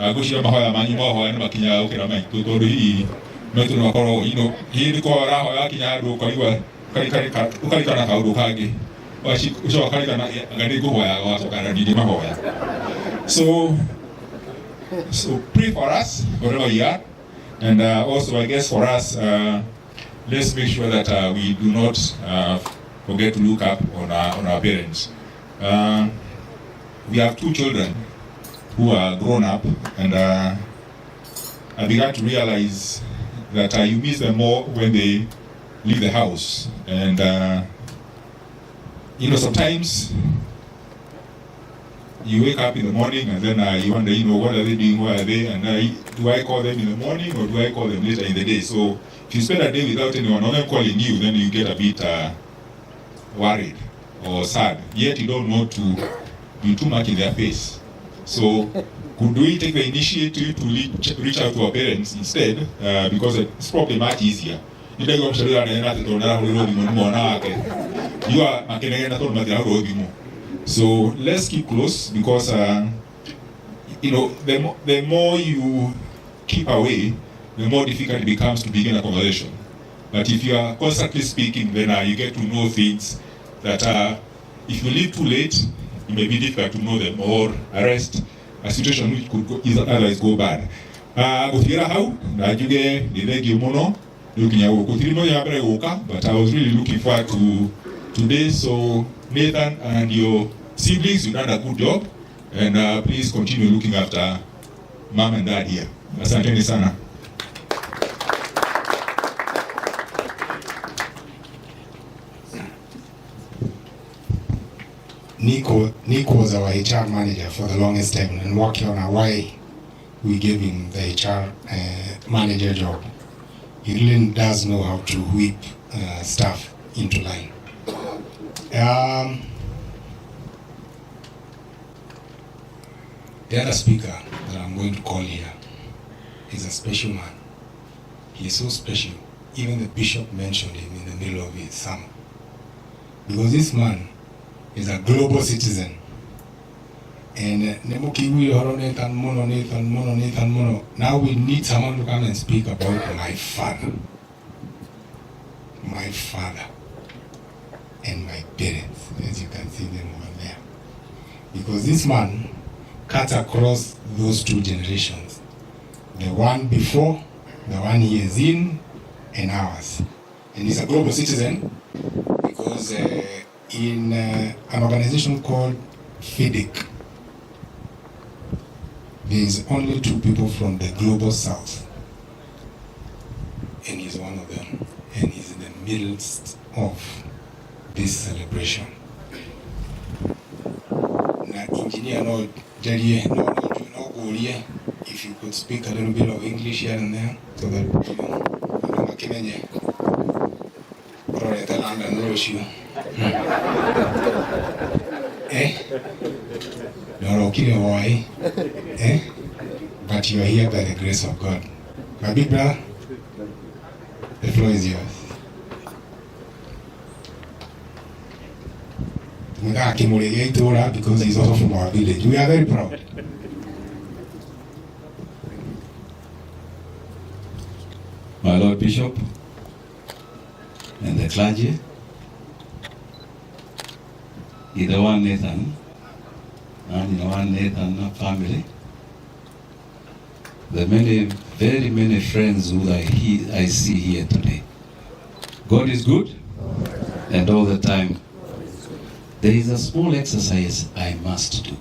Gushira mahoya manyi mahoya na makinya ukira mai tutoru hii metu no koro hii ni ko raho ya kinya do ko iwa kali kana ka do kage washi usho kali kana ngani go hoya wa so kana didi mahoya. So pray for us wherever you are, and also I guess for us let's make sure that we do not forget to look up on our parents. We have 2 children who are grown up, and I began to realize that you miss them more when they leave the house. And sometimes you wake up in the morning and then you wonder, what are they doing, where are they, and do I call them in the morning or do I call them later in the day? So if you spend a day without anyone of them calling you, then you get a bit worried or sad, yet you don't want to be too much in their face. So could we take the initiative to reach out to our parents instead, because it's probably much easier. You are so let's keep close, because the more you keep away, the more difficult it becomes to begin a conversation. But if you are constantly speaking, then you get to know things that if you leave too late, it may be difficult to know them or arrest a situation which could otherwise go bad. Gutira how na juge nilegi muno lukinya ukutiri ya bere uka, but I was really looking forward to today. So Nathan and your siblings, you've done a good job, and please continue looking after mom and dad here. Asanteni sana. Nico was our HR manager for the longest time, and working on why we gave him the HR manager job. He really does know how to whip staff into line. The other speaker that I'm going to call here is a special man. He is so special. Even the bishop mentioned him in the middle of his sermon. Because this man is a global citizen. And now we need someone to come and speak about my father. My father and my parents, as you can see them over there. Because this man cuts across those 2 generations. The one before the one he is in and ours. And he's a global citizen because in an organization called FIDIC, there is only 2 people from the global south, and he's one of them, and he's in the midst of this celebration. Now, engineer, no, if you could speak a little bit of English here and there, so that you but you are here by the grace of God. My big brother, the floor is yours. Because he's also from our village. We are very proud. My Lord Bishop and the clergy, either one Nathan and one Nathan family, the very many friends who I see here today. God is good, and all the time. There is a small exercise I must do.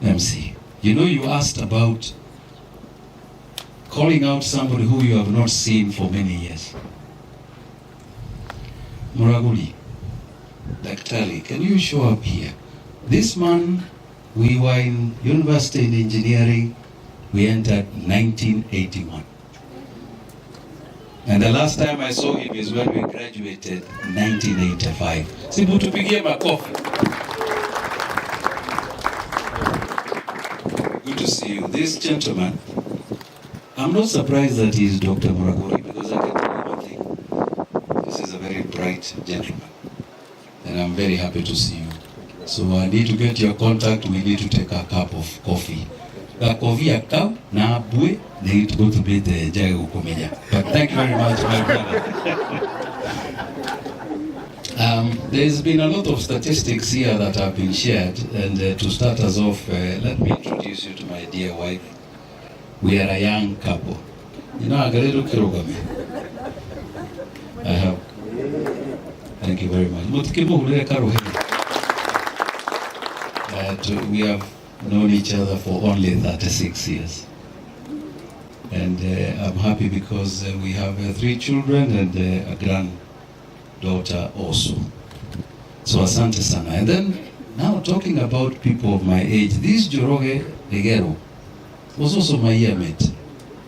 MC, you asked about calling out somebody who you have not seen for many years. Muraguli, Daktari, can you show up here? This man, we were in university in engineering, we entered 1981. And the last time I saw him is when we graduated 1985. Simbu tupigie makofi. Good to see you. This gentleman, I'm not surprised that he is Dr. Muraguri, because I can tell you one thing. This is a very bright gentleman. And I'm very happy to see you. So I need to get your contact. We need to take a cup of coffee. Coffee a cup, na abue, they need to go to bed jago komeja. But thank you very much, my brother. There's been a lot of statistics here that have been shared, and to start us off, let me introduce you to my dear wife. We are a young couple. Agarero Kirogame. I have. Thank you very much. We have known each other for only 36 years. And I'm happy because we have 3 children and a granddaughter also. So asante sana. And then, now talking about people of my age, this Joroge Regero was also my year mate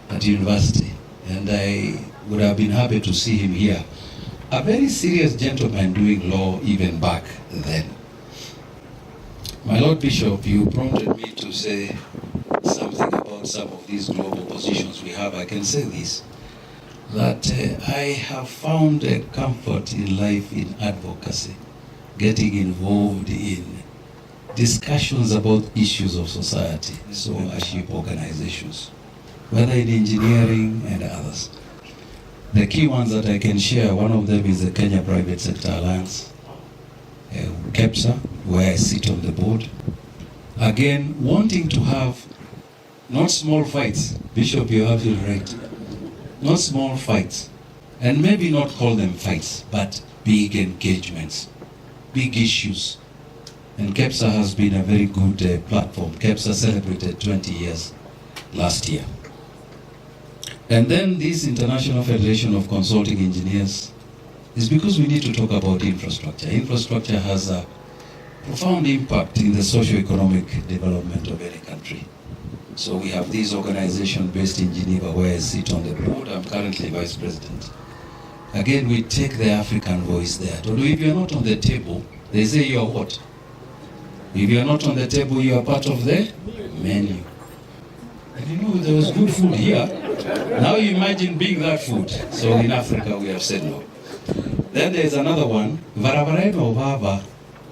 at university. And I would have been happy to see him here. A very serious gentleman doing law even back then. My Lord Bishop, you prompted me to say something about some of these global positions we have. I can say this, that I have found a comfort in life in advocacy, getting involved in discussions about issues of society, so achieve organizations, whether in engineering and others. The key ones that I can share, one of them is the Kenya Private Sector Alliance, KEPSA, where I sit on the board. Again, wanting to have not small fights, Bishop, you're absolutely right, not small fights, and maybe not call them fights, but big engagements, big issues. And KEPSA has been a very good platform. KEPSA celebrated 20 years last year. And then this International Federation of Consulting Engineers is because we need to talk about infrastructure. Infrastructure has a profound impact in the socio-economic development of any country. So we have this organization based in Geneva where I sit on the board. I'm currently vice president. Again, we take the African voice there. Although if you're not on the table, they say you're what? If you're not on the table, you are part of the menu. And there was good food here. Now you imagine being that food. So in Africa, we have said no. Then there's another one. Varavareno Vava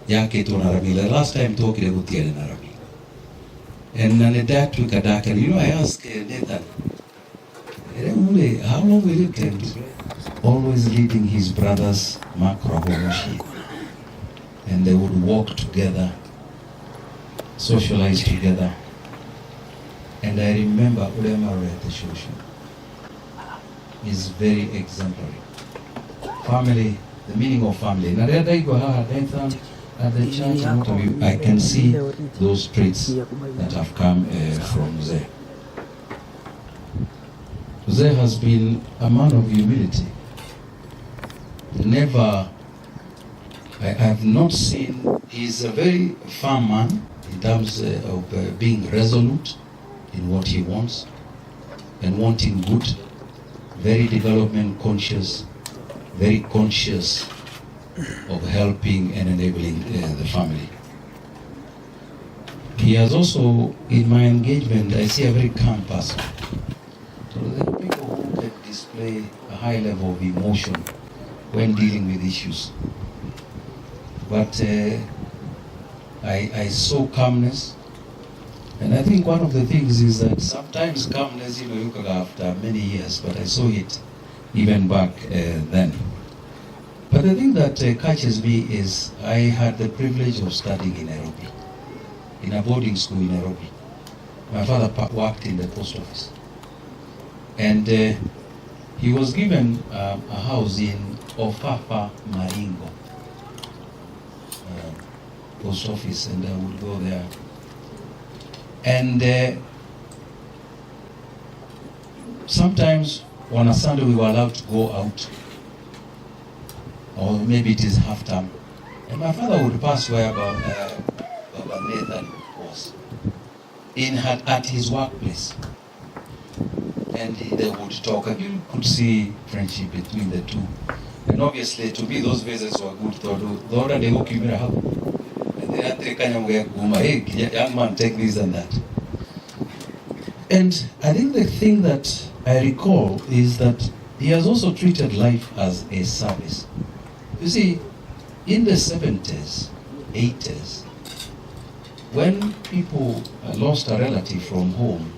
Yake Tonarami. The last time talking about the Narami. And Nanedat Wikadaka. I asked Nathan, how long will it take? Always leading his brothers, Mark Rabomushi. And they would walk together, socialize together. And I remember Ulema at the Shoshu. is very exemplary. Family, the meaning of family. Nathan at the church, and what have you, I can see those traits that have come from Mzee. Mzee has been a man of humility. Never, I have not seen, he's a very firm man in terms of being resolute in what he wants and wanting good, very development conscious, very conscious of helping and enabling the family. He has also, in my engagement, I see a very calm person. So there are people who can display a high level of emotion when dealing with issues. But I saw calmness, and I think one of the things is that sometimes calmness, you come after many years, but I saw it even back then. But the thing that catches me is I had the privilege of studying in Nairobi, in a boarding school in Nairobi. My father worked in the post office, and he was given a house in Ofafa Maringo post office, and I would go there. And sometimes on a Sunday we were allowed to go out, or maybe it is half term, and my father would pass where Baba Nathan was, at his workplace, and they would talk, and you could see friendship between the two. And obviously, to me, those visits were good. Though they go keep it up, and they had to kind of hey, young man, take this and that. And I think the thing that I recall is that he has also treated life as a service. You see, in the 70s, 80s, when people lost a relative from home,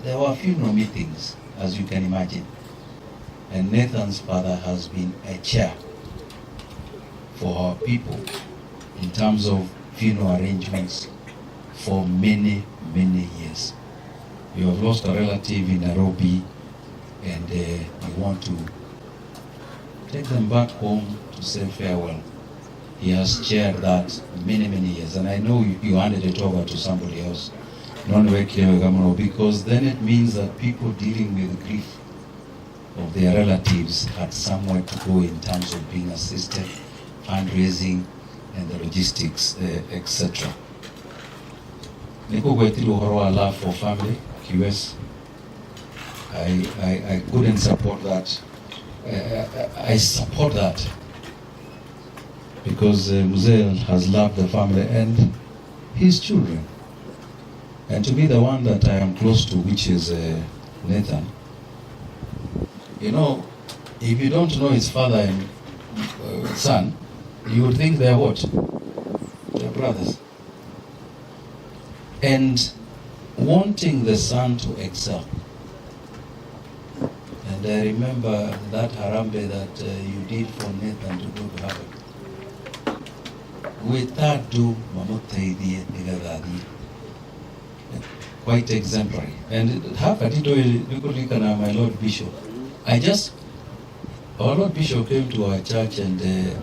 there were funeral meetings, as you can imagine. And Nathan's father has been a chair for our people in terms of funeral arrangements for many, many years. You have lost a relative in Nairobi, and you want to take them back home to say farewell. He has chaired that many, many years, and I know you handed it over to somebody else, because then it means that people dealing with grief of their relatives had somewhere to go in terms of being assisted, fundraising, and the logistics, etc. Love for family, QS. I couldn't support that. I support that because Mzee has loved the family and his children. And to be the one that I am close to, which is Nathan, you know, if you don't know his father and son, you would think they are what? They're brothers. And wanting the son to excel. And I remember that Harambe that you did for Nathan to go to Harvard. With that do Mamotaidi Nigadadi. Quite exemplary. And Harvard, my Lord Bishop. Our Lord Bishop came to our church, and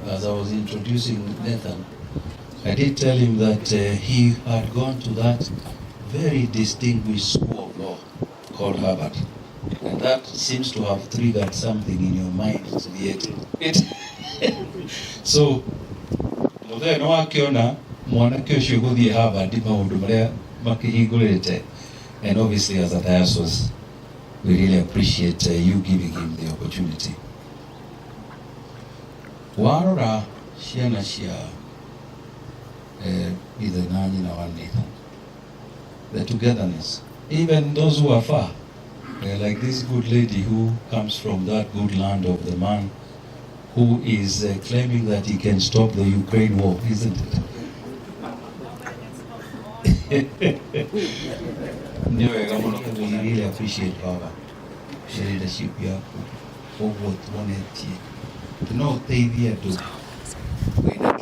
as I was introducing Nathan, I did tell him that he had gone to that very distinguished school of law called Harvard. And that seems to have triggered something in your mind to it. So, and obviously as a diocese, we really appreciate you giving him the opportunity. Warora Shiana Shia either Nani or Nathan. The togetherness. Even those who are far, like this good lady who comes from that good land of the man who is claiming that he can stop the Ukraine war, isn't it? We really appreciate Baba. Leadership over 180. You know, they do. We don't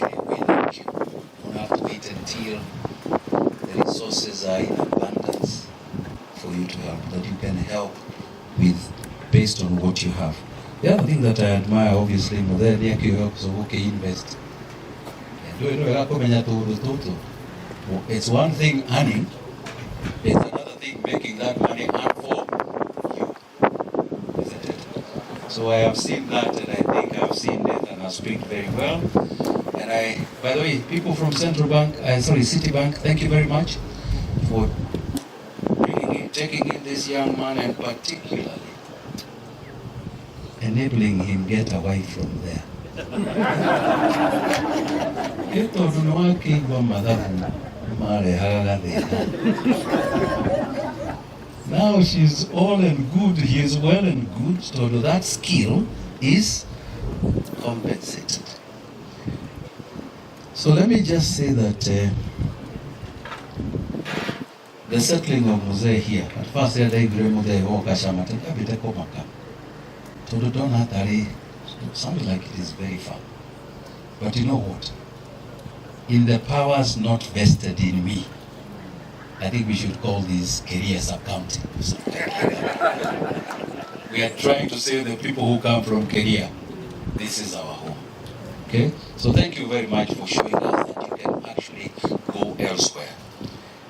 you. Don't have to wait until the resources are in abundance for you to help. That you can help with based on what you have. The other thing that I admire, obviously, invest. It's one thing earning, it's another thing making that money earn for you, isn't it? So I have seen that, and I think I've seen it, and I speak very well. And by the way, people from Citibank, thank you very much for taking in this young man, and particularly enabling him get away from there. Now she's all and good, he is well and good, so that skill is compensated. So let me just say that the settling of Muzee here, at first I agree with Muzee Okashama, something like it is very far. But you know what? In the powers not vested in me, I think we should call these careers accounting. We are trying to say the people who come from Kenya, this is our home. Okay? So thank you very much for showing us that you can actually go elsewhere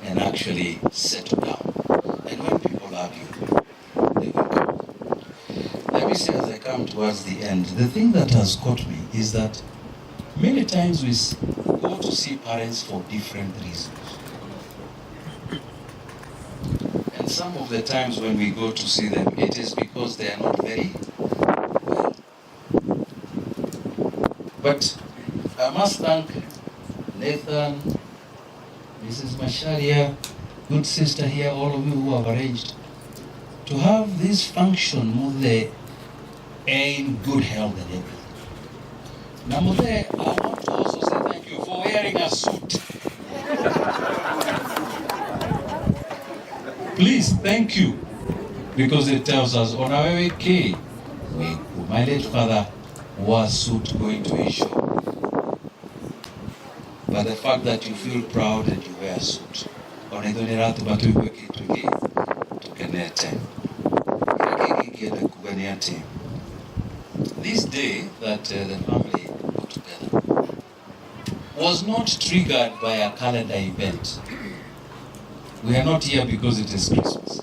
and actually settle down. And when people love you, they will come. Let me say as I come towards the end, the thing that has caught me is that many times we go to see parents for different reasons. And some of the times when we go to see them, it is because they are not very well. But I must thank Nathan, Mrs. Masharia, good sister here, all of you who have arranged to have this function Muthe in good health and everything. Now Muthe, I want to also say thank you for wearing a suit. Please, thank you, because it tells us on our way, my late father wore a suit going to his shop. But the fact that you feel proud and you wear a suit, this day that the family put together was not triggered by a calendar event. We are not here because it is Christmas.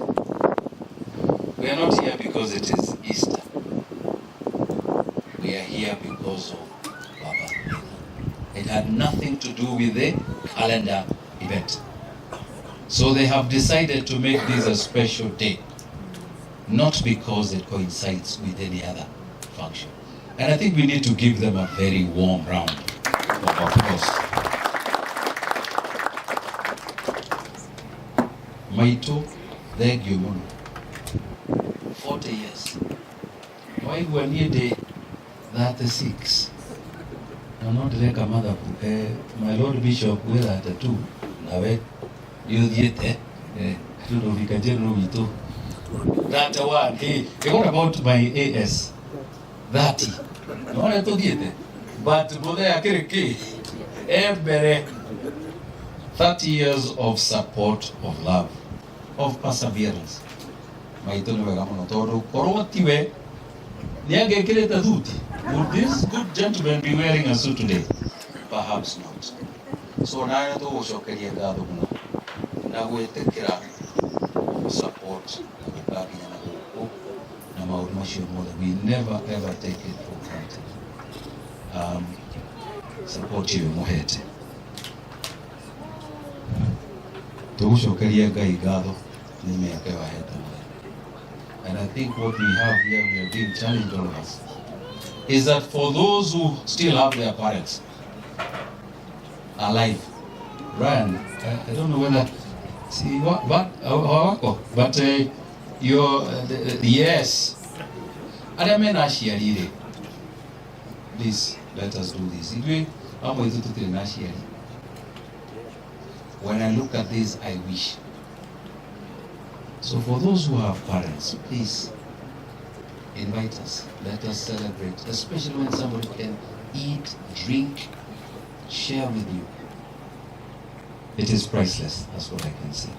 We are not here because it is Easter. We are here because of Baba. It had nothing to do with the calendar event. So they have decided to make this a special day, not because it coincides with any other function. And I think we need to give them a very warm round of applause. Maito, thank you, 40 years. Why were near day 36? I'm not like a mother. My Lord Bishop, we're at the two. Now, you get it. I don't know if you can tell me too. That one, hey, what about my AS? 30. No, I told you. But, every 30 years of support, of love, of perseverance. Would this good gentleman be wearing a suit today? Perhaps not. So now I know support. We never ever take it for granted. Support you, Mohete. And I think what we have here, we are being challenged, all of us, is that for those who still have their parents alive, Brian, I don't know whether, see what, but yes, please let us do this. When I look at this, I wish. So for those who have parents, please invite us. Let us celebrate, especially when somebody can eat, drink, share with you. It is priceless, that's what I can say.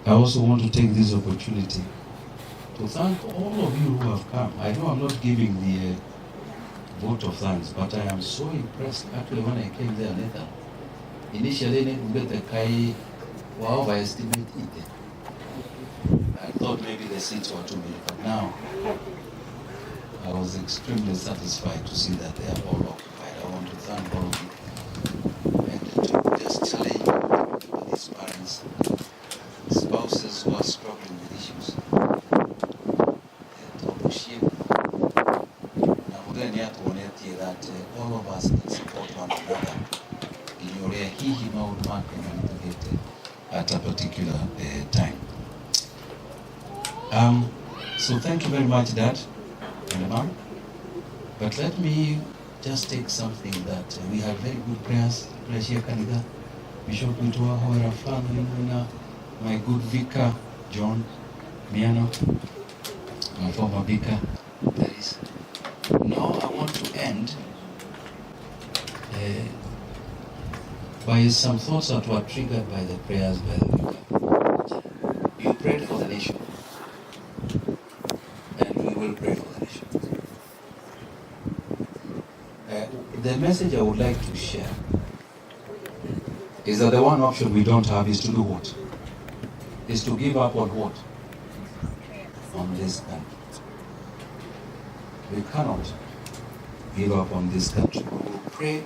I also want to take this opportunity to thank all of you who have come. I know I'm not giving the vote of thanks, but I am so impressed actually when I came there, Nathan. Initially, I overestimated it. I thought maybe the seats were too many, but now I was extremely satisfied to see that they are all occupied. I want to thank all of you and to just challenge these parents, spouses who are struggling with issues. That all of us can support one another in your at a particular time. So thank you very much, Dad and Mom. But let me just take something that we had very good prayers. Bishop Mutua, Hoera family, my good vicar, John Miano, my former vicar. That is. Now I want to end by some thoughts that were triggered by the prayers by the vicar. You prayed for the nation, and we will pray for the nation. The message I would like to share is that the one option we don't have is to do what? Is to give up on what? On this country. We cannot give up on this country. We will pray,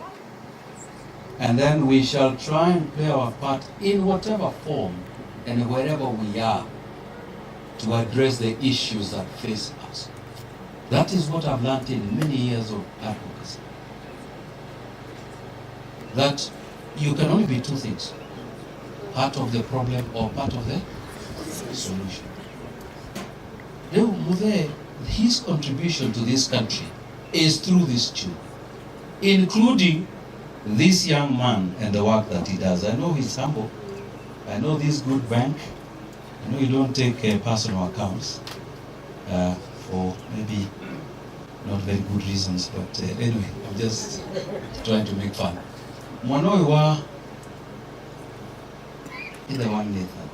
and then we shall try and play our part in whatever form and wherever we are to address the issues that face us. That is what I've learned in many years of advocacy. That you can only be two things: part of the problem or part of the solution. His contribution to this country is through this children, including this young man and the work that he does. I know he's humble. I know this good bank. I know you don't take personal accounts for maybe not very good reasons, but anyway, I'm just trying to make fun. Mwanoiwa, either one Nathan,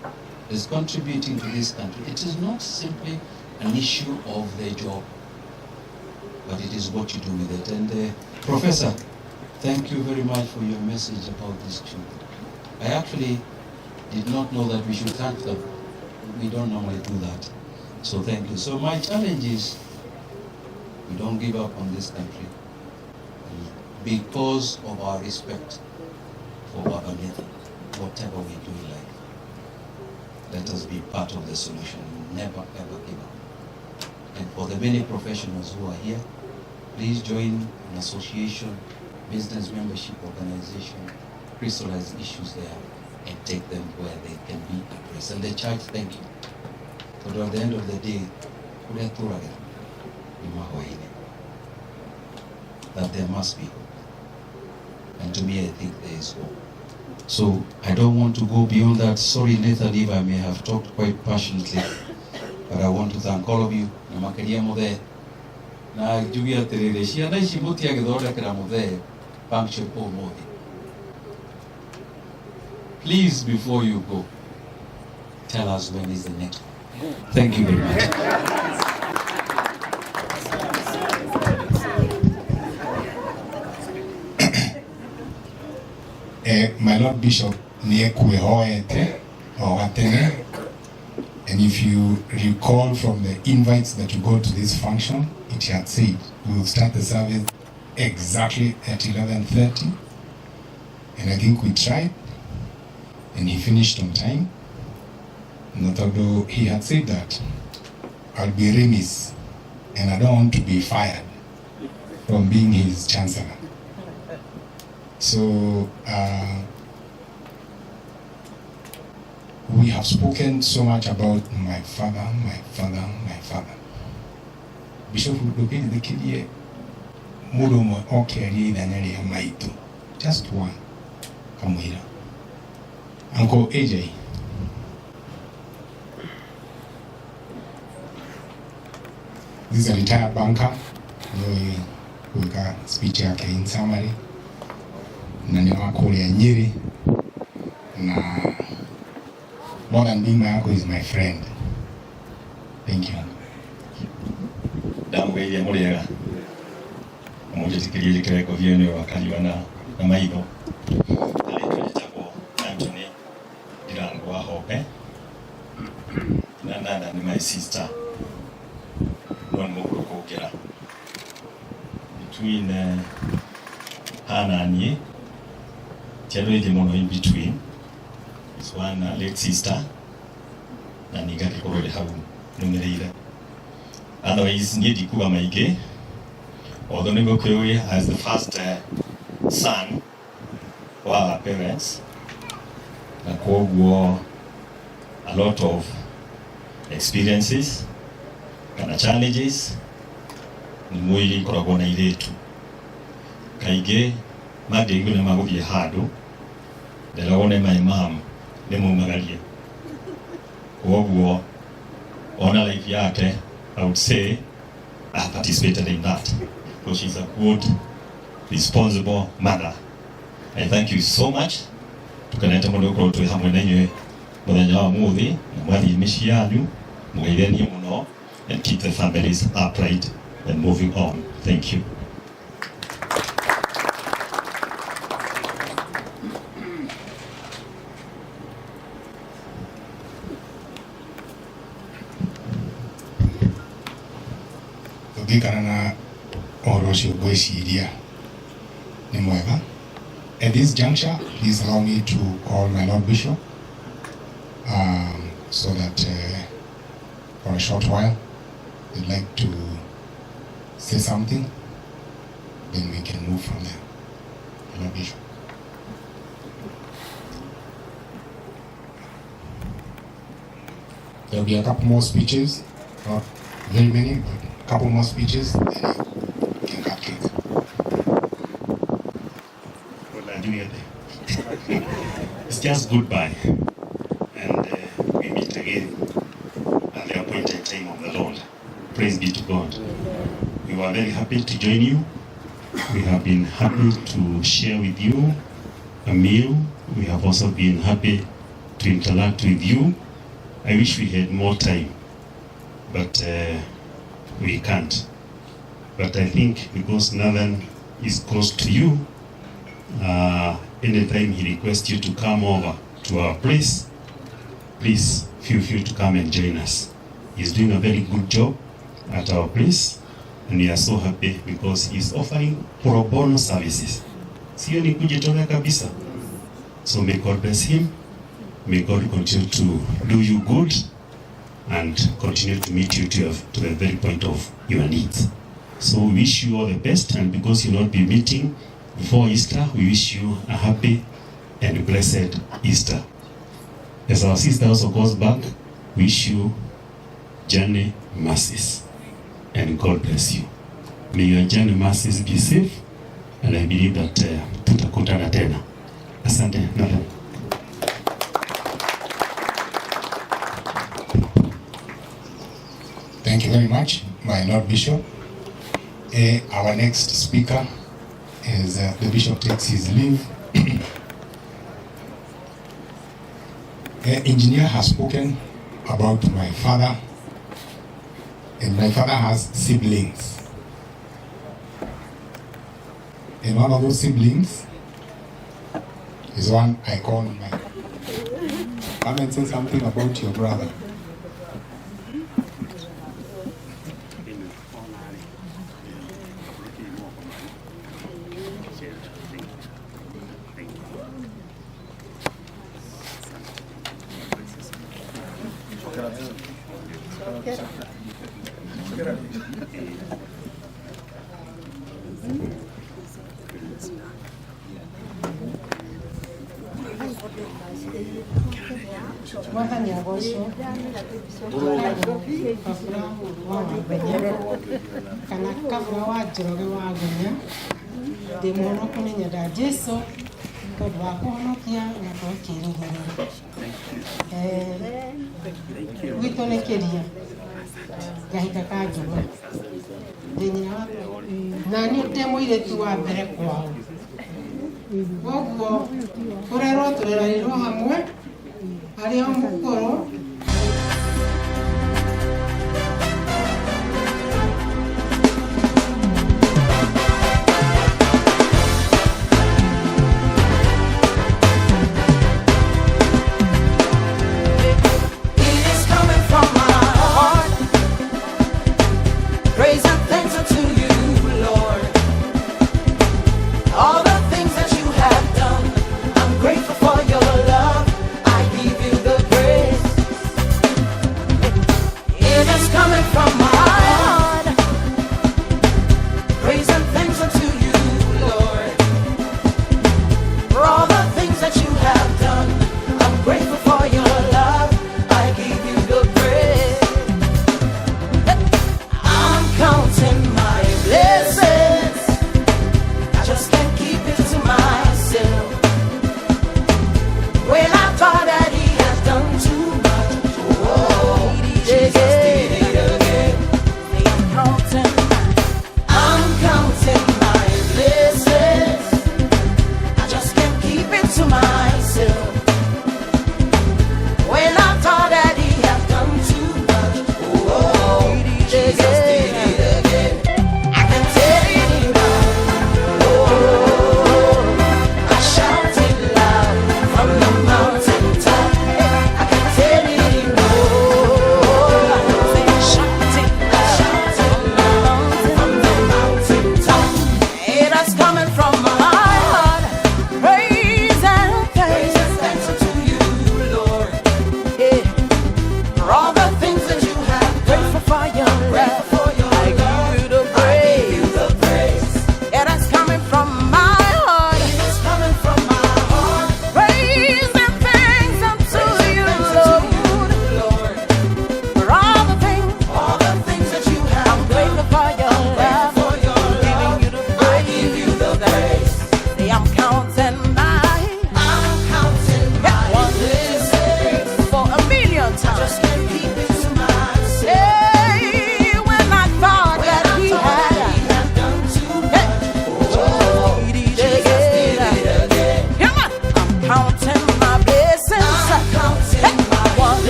is contributing to this country. It is not simply an issue of the job, but it is what you do with it. And Professor, thank you very much for your message about these children. I actually did not know that we should thank them. We don't normally do that. So thank you. So my challenge is, we don't give up on this country because of our respect for Baba Nathan. Whatever we do in life, let us be part of the solution. Never ever give up. And for the many professionals who are here, please join an association, business membership organization, crystallize issues there and take them where they can be addressed. And the church, thank you. But at the end of the day, that there must be hope. And to me, I think there is hope. So I don't want to go beyond that. Sorry, Nathan, if I may have talked quite passionately, but I want to thank all of you. Please, before you go, tell us when is the next one. Thank you very much. My Lord Bishop, and if you recall from the invites that you got to this function, it had said we will start the service exactly at 11:30, and I think we tried, and he finished on time. Not although he had said that I'll be remiss, and I don't want to be fired from being his chancellor. So we have spoken so much about my father. Bishop Lupin the Kidie Mudomo Okeri Daniel Maito. Just one. Kamuira. Uncle AJ. This is a retired banker. We got speech yake in summary. Na ni wakuli ya Nyeri. Na more than being my uncle is my friend. Thank you. ndamugeirie muriega mujitikirie kireko vyenu wakaliwa na maitho alituletako Anthony Ndirangu wa Hope na Nana ni my sister non mukuru kugera between Hannah and me tiaroje mono in between is one late sister na nigaki kurole hau numereira otherwise niye dikuwa maige although Nibokewe as the first son of our parents na kuogwo a lot of experiences kana challenges ni mwili koragwo na iretu kaige madengu na maguthie handu nderagone my mom ni mumagarie kuogwo ona life yake I would say I participated in that because she's a good responsible mother. I thank you so much tukaneta mundu ko twi hamwe na inywe muthenya wa muthi na mwathi mici yanyu mugeithenie muno and keep the families upright and moving on. Thank you. Tugikana na oro cio gwiciria ni mwega. At this juncture, please allow me to call my Lord Bishop so that for a short while we'd like to say something, then we can move from there. My Lord Bishop. There'll be a couple more speeches, not very many, but a couple more speeches, then you can cut cake. It's just goodbye, and we meet again at the appointed time of the Lord. Praise be to God. We were very happy to join you. We have been happy to share with you a meal. We have also been happy to interact with you. I wish we had more time, but we can't. But I think because Nathan is close to you, anytime he requests you to come over to our place, please feel free to come and join us. He's doing a very good job at our place, and we are so happy because he's offering pro bono services. Sio ni kujitolea kabisa. So may God bless him. May God continue to do you good and continue to meet you to the very point of your needs. So we wish you all the best, and because you'll not be meeting before Easter, we wish you a happy and blessed Easter. As our sister also goes back, we wish you journey mercies, and God bless you. May your journey mercies be safe, and I believe that tutakutana tena. Asante. Nathan. Thank you very much, my Lord Bishop. Our next speaker is the Bishop takes his leave. Engineer has spoken about my father, and my father has siblings. And one of those siblings is one I call Mike. Come and say something about your brother. Mwathani agocwo wa Wambenya kana kabura wa Njoroge wa Ngenya ndĩ mũhonoku nĩ nyenda Jesũ tondũ wa kũhonokia na twakĩrĩgĩrĩra gwitũ nĩ kĩria Gahinda ka Njũgũ ndĩ nyina wa na niĩ ndĩ mũirĩtu wa mbere kwao koguo kũrerwo tũreranĩrwo hamwe harĩ o mũkũrũ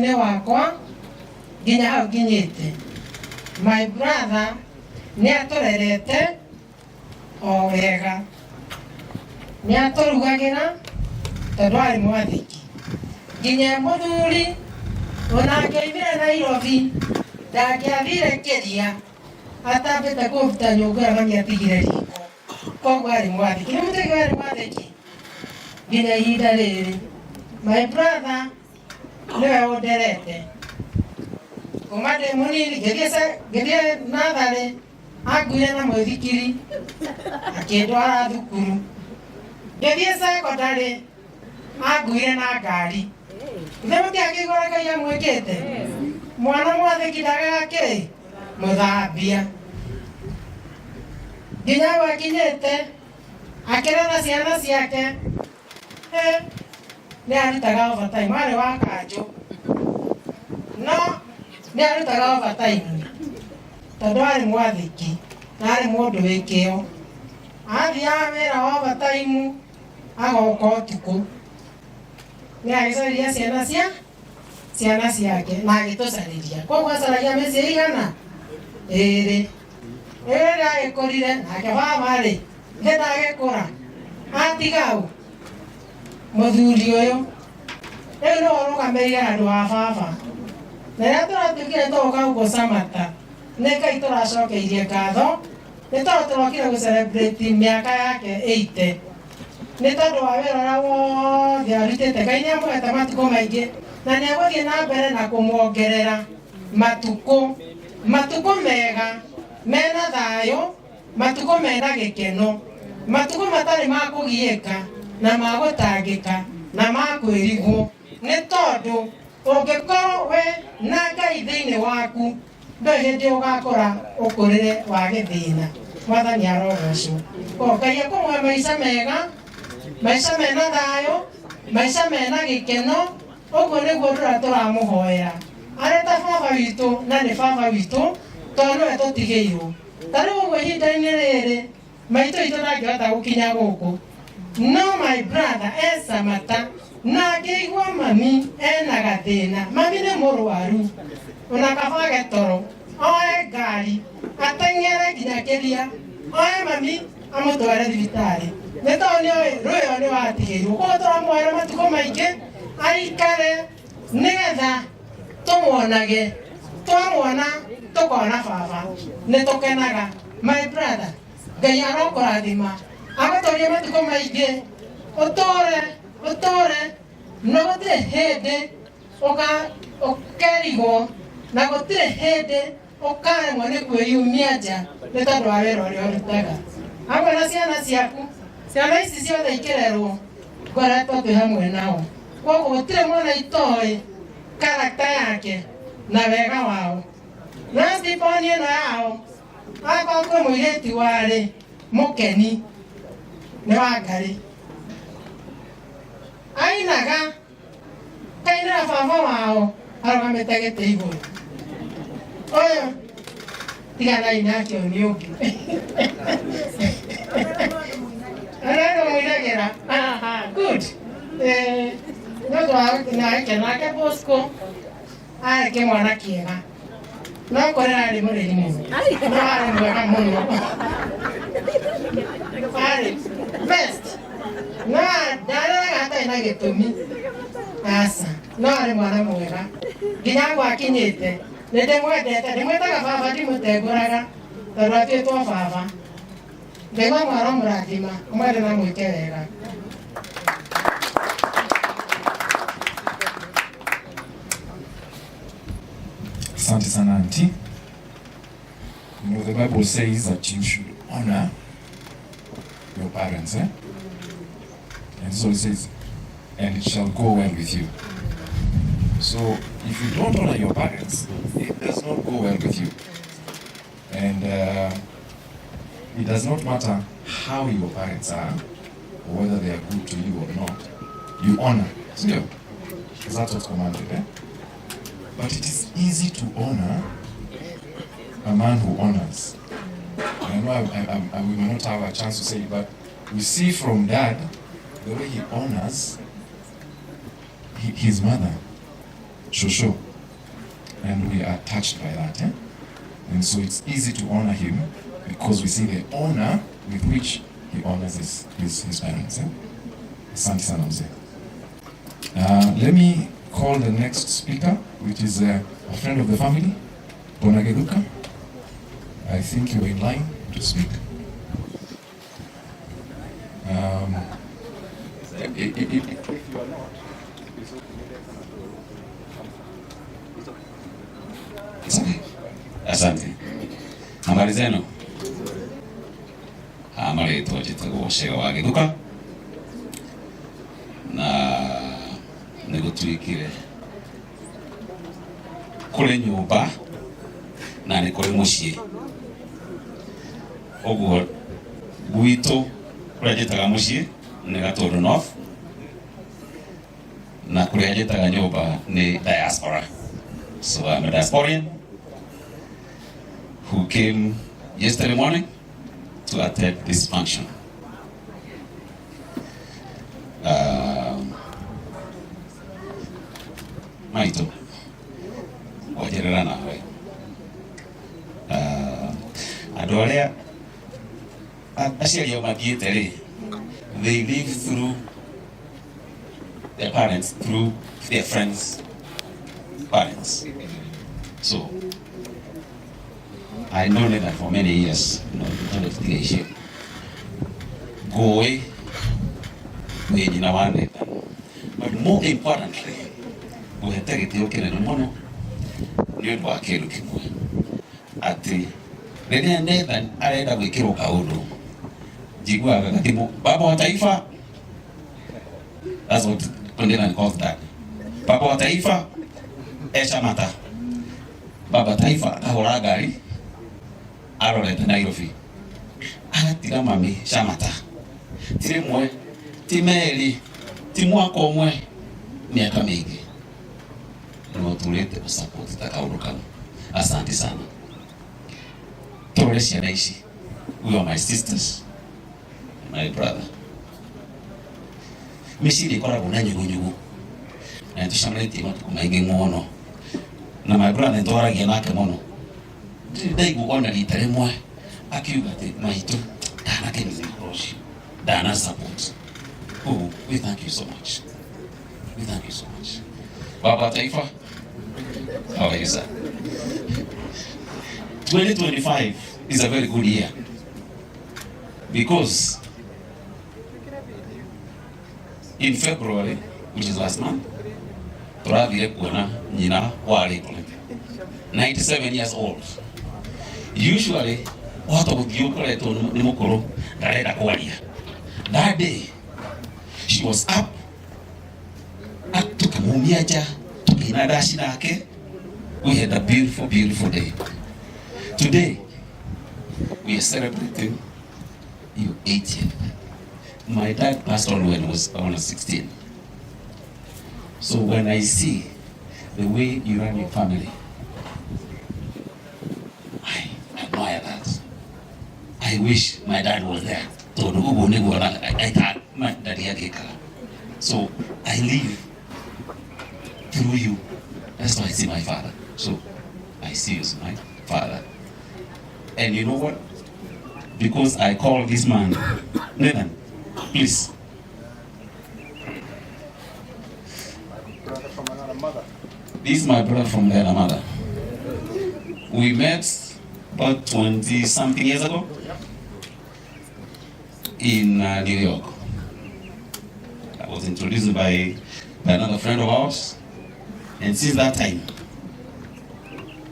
utũũro-inĩ wakwa nginya hau nginyĩte. My brother nĩ atũrerete o wega, nĩ atũrugagĩra tondũ arĩ mwathĩki. Nginya mũthuri ona angĩoimire Nairobi ndangĩathire Kĩria atambĩte kũruta nyũngũ mami atigire riko, koguo arĩ mwathĩki. Nĩ mũtegi arĩ mwathĩki nginya ihinda rĩrĩ. My brother nĩwe ũnderete kuma ndĩ mũnini, ngĩthiĩ natharĩ anguire na mũithikiri akĩndwara thukuru, ngĩthiĩ secondary anguire na ngari. Ithe mũtiakĩigua Ngai amwĩkĩte? Mwana mwathĩki ndagakĩrĩ mũthambia. Nginya hau akinyĩte akĩrera ciana ciake, nĩ arutaga overtime, arĩ wa Kanjũ no nĩ arutaga overtime tondũ arĩ mwathĩki na arĩ mũndũ wĩ kĩo. Athiaga wĩra wa overtime agoka ũtukũ, nĩ agĩcarĩria ciana ciake na agĩtũcarĩria. Koguo acaragia mĩciĩ igana ĩrĩ. Rĩrĩa agĩkũrire nake baba-rĩ ithe ndagĩkũra atiga hau, mũthuri ũyũ rĩu nĩwe ũrũgamĩrĩire andũ a baba. Na rĩrĩa tũratuĩkire tũgoka gũkũ Samata nĩ Ngai tũracokeirie ngatho nĩ tondũ tũrokire gũ-celebrate mĩaka yake 80 nĩ tondũ wa wĩra ũrĩa wothe arutĩte. Ngai nĩ amũhete matukũ maingĩ na nĩ egũthiĩ na mbere na kũmuongerera matukũ mega mena thayũ, matukũ mena gĩkeno, matukũ matarĩ ma kũgiĩka na ma gũtangĩka na ma kwĩrigwo, nĩ tondũ ũngĩkorwo we na Ngai thĩinĩ waku ndũrĩ hĩndĩ ũgakora ũkũrĩre wa gĩthĩna. Mwathani arogocwo. Ngai akũmũhe maica mena thayũ, maica mena gĩkeno. Ũguo nĩguo tũramũhoera arĩ ta baba witũ na nĩ baba witũ tondũ nĩwe tũtigĩirwo. Ta rĩu ũguo ihinda-inĩ rĩrĩ maitũ itũ ndangĩhota gũkinya gũkũ, no my brother e Samata na ngĩigua mami ena gathĩna. Mami nĩ mũrwaru ona kabage toro, oe ngari ateng'ere nginya Kĩria oe mami amũtware thibitarĩ nĩ tondũ nĩoĩ rũĩyo nĩ watigĩirwo. Koguo tũramũhoera matukũ maingĩ aikare nĩgetha tũmuonage, twamwona tũkona baba nĩ tũkenaga. My brother Ngai arokũrathima agũtũrie matukũ maingĩ, ũtũre na gũtirĩ hĩndĩ ũkerigwo na gũtirĩ hĩndĩ ũkaremwo nĩ kwĩyumia nja nĩ tondũ wa wĩra ũrĩa ũrutaga. Hamwe na ciana ciaku, ciana ici ciothe ikĩrerwo ngoretwo twĩ hamwe nao. Koguo gũtirĩ mwana itoĩ karakta yake na wega wao. Na Stephen ĩno yao akorwo kwĩ mũirĩti warĩ mũkeni nĩ Wangari, ainaga kainĩra baba wao arũgamĩte gĩtĩ igũrũ. Ũyũ tiganai nake ũyũ nĩ ũngĩ arenda mũinagĩra. Good. Nĩ ũndũ wa gũkena nake Bosco arĩ kĩmwana kĩega no kũrera arĩ mũrĩri mũno, no arĩ mwega mũno, arĩ best, no ndareraga atarĩ na gĩtũmi aca, no arĩ mwana mwega nginya gwakinyĩte. Nĩ ndĩmwendete, ndĩmwĩtaga baba ndimũtengũraga tondũ atuĩtwo baba. Ndaigua mwaro mũrathima mwende na mwĩke wega. Asante sana auntie. You know, the Bible says that you should honor your parents, eh? And so it says, and it shall go well with you. So if you don't honor your parents, it does not go well with you. And it does not matter how your parents are, or whether they are good to you or not. You honor, still, because that's what's commanded, eh? But it is easy to honor a man who honors. And I know we may not have a chance to say it, but we see from Dad the way he honors his mother. Shosho. And we are touched by that. And so it's easy to honor him because we see the honor with which he honors his parents. Asante sana mzee. Let me call the next speaker, which is a friend of the family, Bwana Geduka. I think you're in line to speak. If you are not, it's okay. Asante. Habari zenu? Amaretwo njĩtagwo Shega wa Gĩthuka na nĩgũtuĩkire kũrĩ nyũmba na nĩ kũrĩ mũciĩ. Ũguo gwitũ kũrĩa njĩtaga mũciĩ nĩ Gatũndũ North na kũrĩa njĩtaga nyũmba nĩ diaspora. So I'm a diasporian who came yesterday morning to attend this function. Maito, wajerera nawe. Andũ arĩa aciari ao mathiĩte rĩ, they live through their parents, through their friends' parents. So I know that for many years, kind of creation. Go away, but more importantly, we have taken the okay mono. New work here looking for. At the then I read that we kill Kaudo. Jigua Gatimo, Baba wa Taifa. That's what Condena calls that. Baba wa Taifa, Eshamata. Baba Taifa, Ahoragari. Arorete Nairobi. Tira mami Shamata. Tire mwe, timeri, timwako mwe, miaka mingi. Tulete support Takauruka. Asante sana. Torres Yanaishi. We are my sisters. My brother. Mishiri kora kuna nyugu. Na tushamleti watu kumaingi mwono. Na my brother ntora gianake mono. They go on and tell him akiuga te maitu dana kenzi kroshi dana support. Oh, we thank you so much. We thank you so much. Baba Taifa, how are you, sir? 2025 is a very good year because in February, which is last month, turavire kuona nyina wali 97 years old. Usually, what would you call it on Nimokoro? That day, she was up to Kamumiaja, to Kinadashinake. We had a beautiful, beautiful day. Today, we are celebrating your 80th. My dad passed on when I was 16. So when I see the way you run your family, admire that. I wish my dad was there. So I live through you. That's why I see my father. So I see you as my father. And you know what? Because I call this man, Nathan, please. Brother from another mother. This is my brother from another mother. We met about 20-something years ago in New York. I was introduced by another friend of ours, and since that time,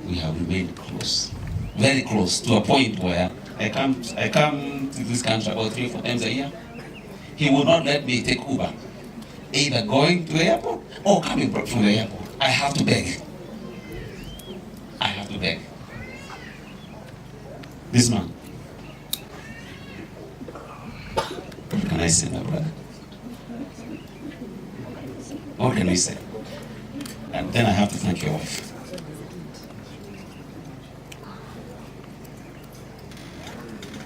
we have remained close, very close, to a point where I come to this country about 3 or 4 times a year. He will not let me take Uber, either going to the airport or coming from the airport. I have to beg. I have to beg. This man. What can I say, my brother? What can we say? And then I have to thank your wife.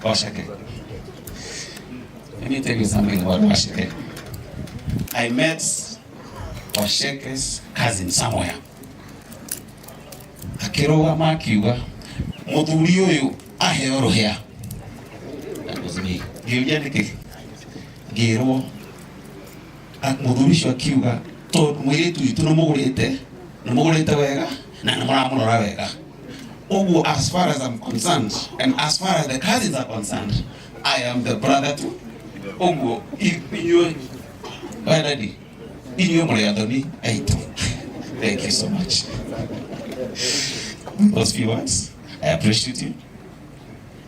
Washake. Let me tell you something about Washake. I met Washake's cousin somewhere. makĩrũgama akiuga mũthuri ũyũ aheo rũhĩa. That was me. Ngĩũria nĩkĩ? Ngĩrwo mũthuri ũcio akiuga tondũ mũirĩtu witũ nĩmũgũrĩte wega na nĩmũramũrora wega. Ũguo, as far as I'm concerned and as far as the cousins are concerned, I am the brother to Ũguo inyuĩ daddy inyuĩ mũrĩ athoni aitũ. Thank you so much. Those few words, I appreciate you.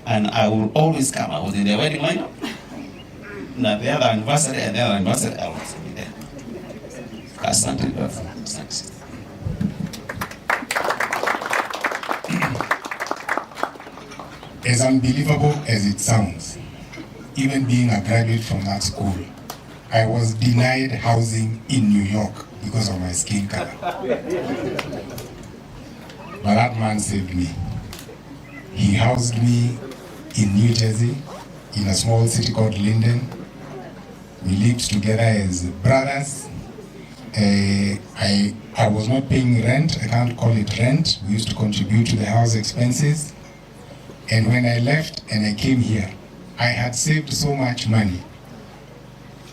And I will always come. I was in the wedding lineup. Now the other anniversary and the other anniversary, I will be there. Asante. Thanks. As unbelievable as it sounds, even being a graduate from that school, I was denied housing in New York because of my skin color. But that man saved me. He housed me in New Jersey, in a small city called Linden. We lived together as brothers. I was not paying rent. I can't call it rent. We used to contribute to the house expenses. And when I left and I came here, I had saved so much money.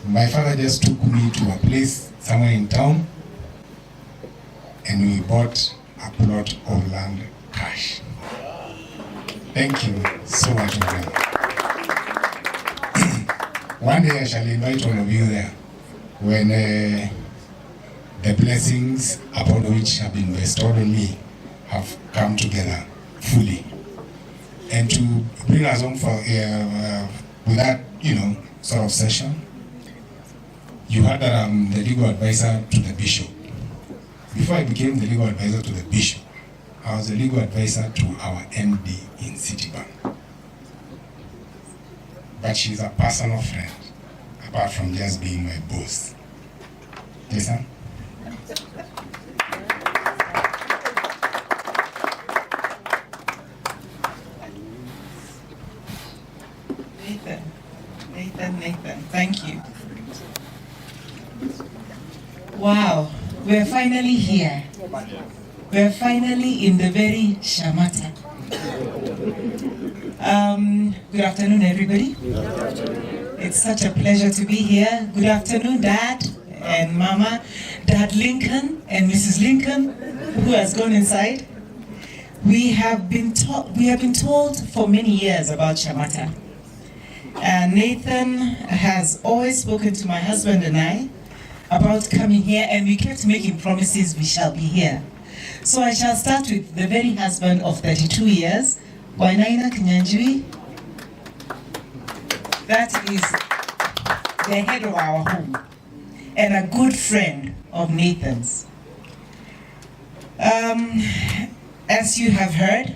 My father just took me to a place somewhere in town, and we bought a plot of land cash. Thank you so much, Oga. One day I shall invite all of you there when the blessings upon which have been bestowed on me have come together fully. And to bring us on for with that, sort of session, you heard that I'm the legal advisor to the bishop. Before I became the legal advisor to the bishop, I was the legal advisor to our MD in Citibank. But she's a personal friend, apart from just being my boss. Yes, sir? Nathan, thank you. Wow, we're finally here. We're finally in the very Shamata. Good afternoon, everybody. It's such a pleasure to be here. Good afternoon, Dad and Mama, Dad Lincoln and Mrs. Lincoln, who has gone inside. We have been told for many years about Shamata. Nathan has always spoken to my husband and I about coming here, and we kept making promises we shall be here. So I shall start with the very husband of 32 years, Wainaina Kinyanjui. That is the head of our home and a good friend of Nathan's. As you have heard,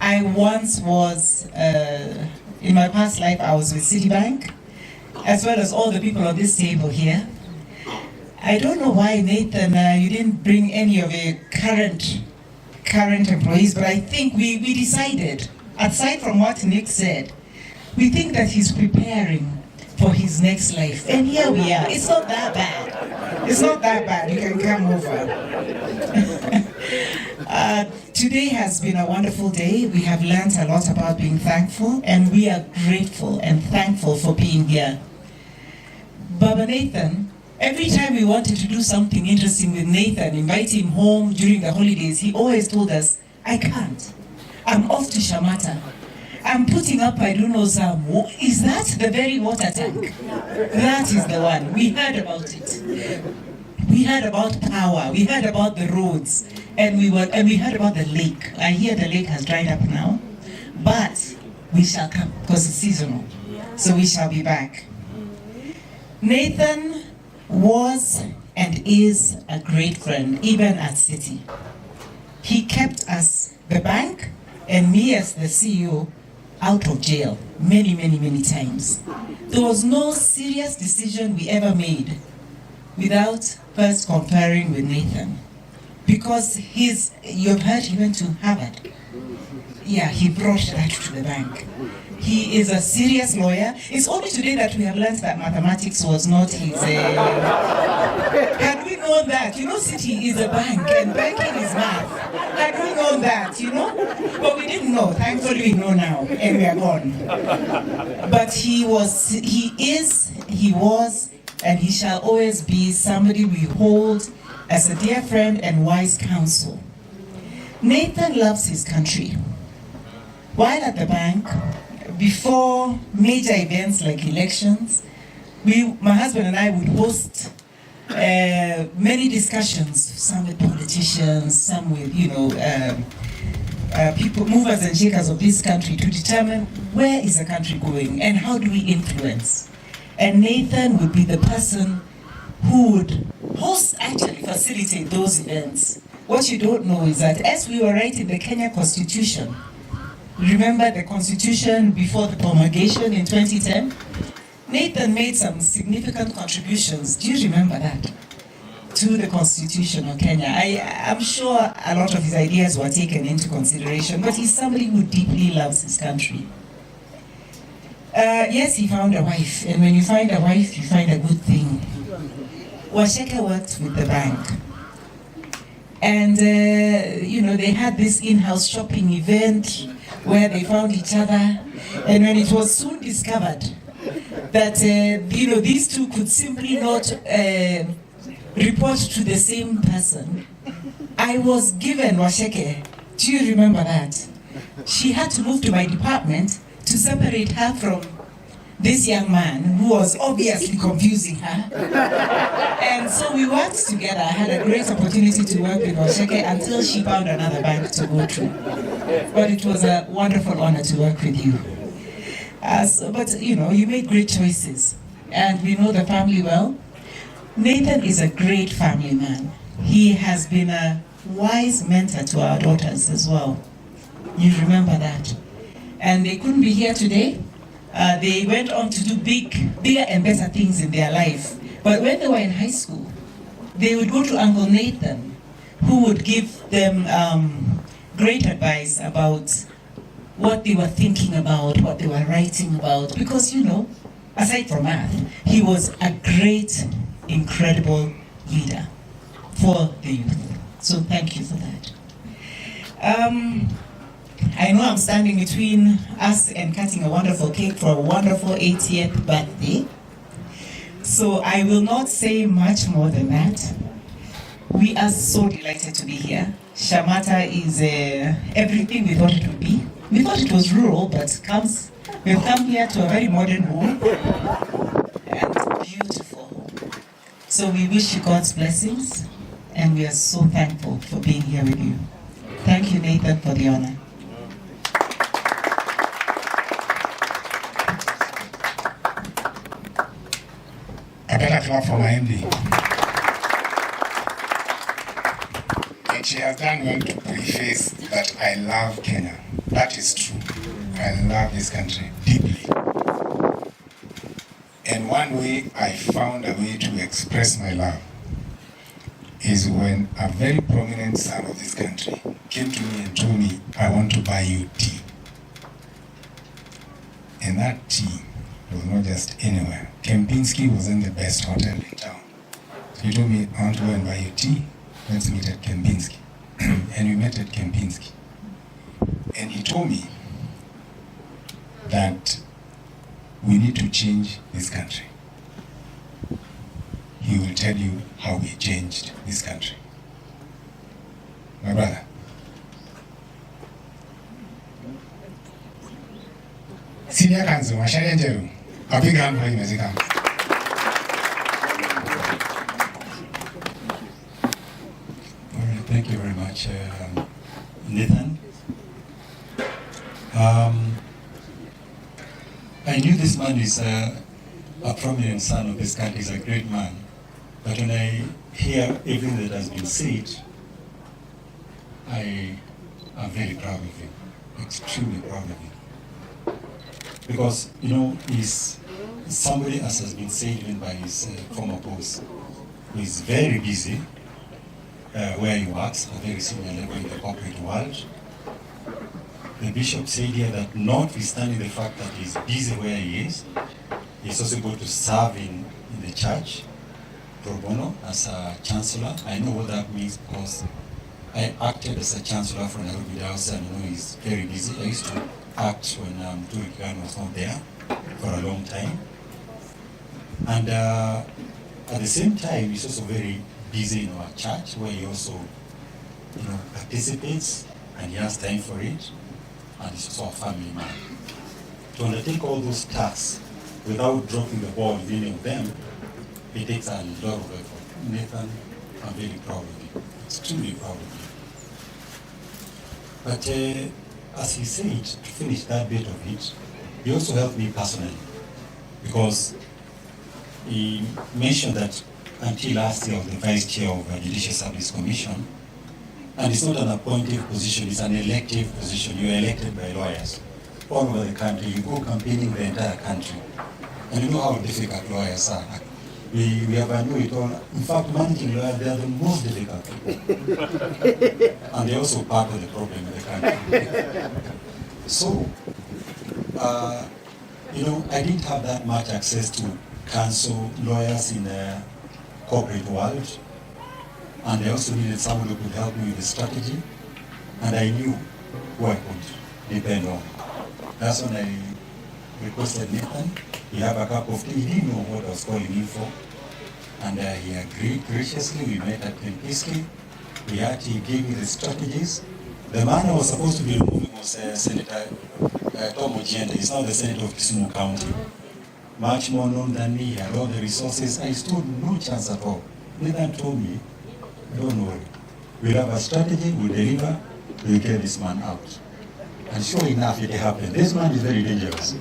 I once was, in my past life, I was with Citibank, as well as all the people on this table here. I don't know why, Nathan, you didn't bring any of your current employees, but I think we decided, aside from what Nick said, we think that he's preparing for his next life. And here we are. It's not that bad. It's not that bad. You can come over. Today has been a wonderful day. We have learned a lot about being thankful, and we are grateful and thankful for being here. Baba Nathan, every time we wanted to do something interesting with Nathan, invite him home during the holidays, he always told us, I can't. I'm off to Shamata. I'm putting up, I don't know, some. Is that the very water tank? That is the one. We heard about it. We heard about power. We heard about the roads. And we heard about the lake. I hear the lake has dried up now. But we shall come because it's seasonal. So we shall be back. Nathan was and is a great friend, even at City. He kept us, the bank, and me as the CEO, out of jail many, many, many times. There was no serious decision we ever made without first comparing with Nathan. Because you've heard he went to Harvard. Yeah, he brought that to the bank. He is a serious lawyer. It's only today that we have learned that mathematics was not his... Had we known that, City is a bank and banking is math. Had we known knew that, you know, but we didn't know. Thankfully, we know now, and we are gone. But he was, and he shall always be somebody we hold as a dear friend and wise counsel. Nathan loves his country. While at the bank, before major events like elections, my husband and I would host many discussions, some with politicians, some with, people, movers and shakers of this country, to determine where is the country going and how do we influence. And Nathan would be the person who would actually facilitate those events. What you don't know is that as we were writing the Kenya Constitution, remember the Constitution before the promulgation in 2010? Nathan made some significant contributions, do you remember that? To the Constitution of Kenya. I'm sure a lot of his ideas were taken into consideration, but he's somebody who deeply loves his country. Yes, he found a wife, and when you find a wife, you find a good thing. Washeke worked with the bank. And, they had this in-house shopping event where they found each other. And when it was soon discovered that, these two could simply not report to the same person, I was given Washeke. Do you remember that? She had to move to my department to separate her from this young man who was obviously confusing her. And so we worked together. I had a great opportunity to work with Washeke until she found another bank to go to. But it was a wonderful honor to work with you. You made great choices. And we know the family well. Nathan is a great family man. He has been a wise mentor to our daughters as well. You remember that. And they couldn't be here today. They went on to do bigger and better things in their life. But when they were in high school, they would go to Uncle Nathan, who would give them great advice about what they were thinking about, what they were writing about. Because, aside from math, he was a great, incredible leader for the youth. So thank you for that. I know I'm standing between us and cutting a wonderful cake for a wonderful 80th birthday. So I will not say much more than that. We are so delighted to be here. Shamata is everything we thought it would be. We thought it was rural, but we've come here to a very modern home and beautiful. So we wish you God's blessings, and we are so thankful for being here with you. Thank you, Nathan, for the honor. A better clap for my MD. And she has done well to preface that I love Kenya. That is true. I love this country deeply. And one way I found a way to express my love is when a very prominent son of this country came to me and told me, I want to buy you tea. And that tea was not just anywhere. Kempinski was in the best hotel in town. So he told me, I want to go and buy you tea. Let's meet at Kempinski. And we met at Kempinski. And he told me that we need to change this country. He will tell you how we changed this country. My brother. Senior Council, Mashari Njeru. A big hand for him as he comes. All right, thank you very much, Nathan. I knew this man is a prominent son of this country, is a great man. But when I hear everything that has been said, I am very proud of him, extremely proud of him. Because, he's somebody, as has been said even by his former boss, who is very busy where he works, at a very senior level in the corporate world. The bishop said here that notwithstanding the fact that he's busy where he is, he's also able to serve in the church, pro bono, as a chancellor. I know what that means because I acted as a chancellor for Nairobi Diocese, and he's very busy. I used to act when Muturi Kigan was not there for a long time. And at the same time, he's also very busy in our church, where he also, participates, and he has time for it, and he's also a family man. To undertake all those tasks without dropping the ball in any of them, it takes a lot of effort. Nathan, I'm very proud of you, extremely proud of you. But as he said, to finish that bit of it, he also helped me personally, because he mentioned that until last year I was the vice chair of the Judicial Service Commission, and it's not an appointed position, it's an elective position. You are elected by lawyers all over the country. You go campaigning the entire country. And you know how difficult lawyers are. We have known it all. In fact, managing lawyers, they are the most difficult people. And they're also part of the problem in the country. So, I didn't have that much access to counsel lawyers in the corporate world. And I also needed someone who could help me with the strategy. And I knew who I could depend on. That's when I requested Nathan. He had a cup of tea. He didn't know what I was calling him for. And he agreed graciously. We met at Kempiski. He gave me the strategies. The man I was supposed to be removing was Senator Tom Ojiende. He's now the Senator of Kisumu County. Much more known than me. He had all the resources. I stood no chance at all. Nathan told me, don't worry. We'll have a strategy, we'll deliver, we'll get this man out. And sure enough, it happened. This man is very dangerous.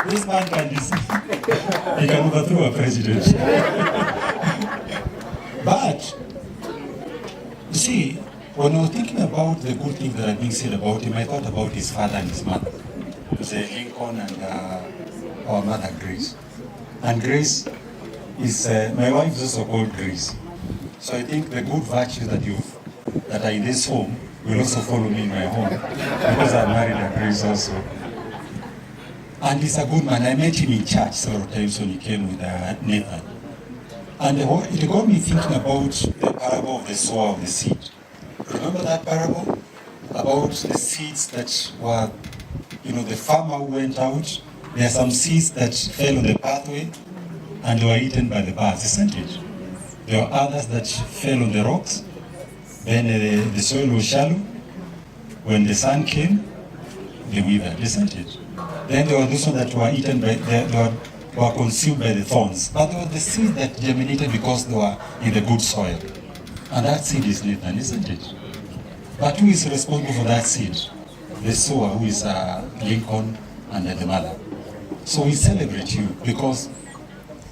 This man can deceive. He can overthrow a president. But, you see, when I was thinking about the good things that are being said about him, I thought about his father and his mother. Lincoln and our mother Grace. And Grace is, my wife is also called Grace. So I think the good virtues that are in this home will also follow me in my home, because I married a Grace also. And he's a good man. I met him in church several times when he came with Nathan. And it got me thinking about the parable of the sower of the seed. Remember that parable? About the seeds that were, the farmer who went out. There are some seeds that fell on the pathway and they were eaten by the birds, isn't it? There were others that fell on the rocks. Then the soil was shallow. When the sun came, they withered, isn't it? Then there were those ones that were eaten by, were consumed by the thorns. But there were the seeds that germinated because they were in the good soil. And that seed is Nathan, isn't it? But who is responsible for that seed? The sower, who is Lincoln and the mother. So we celebrate you because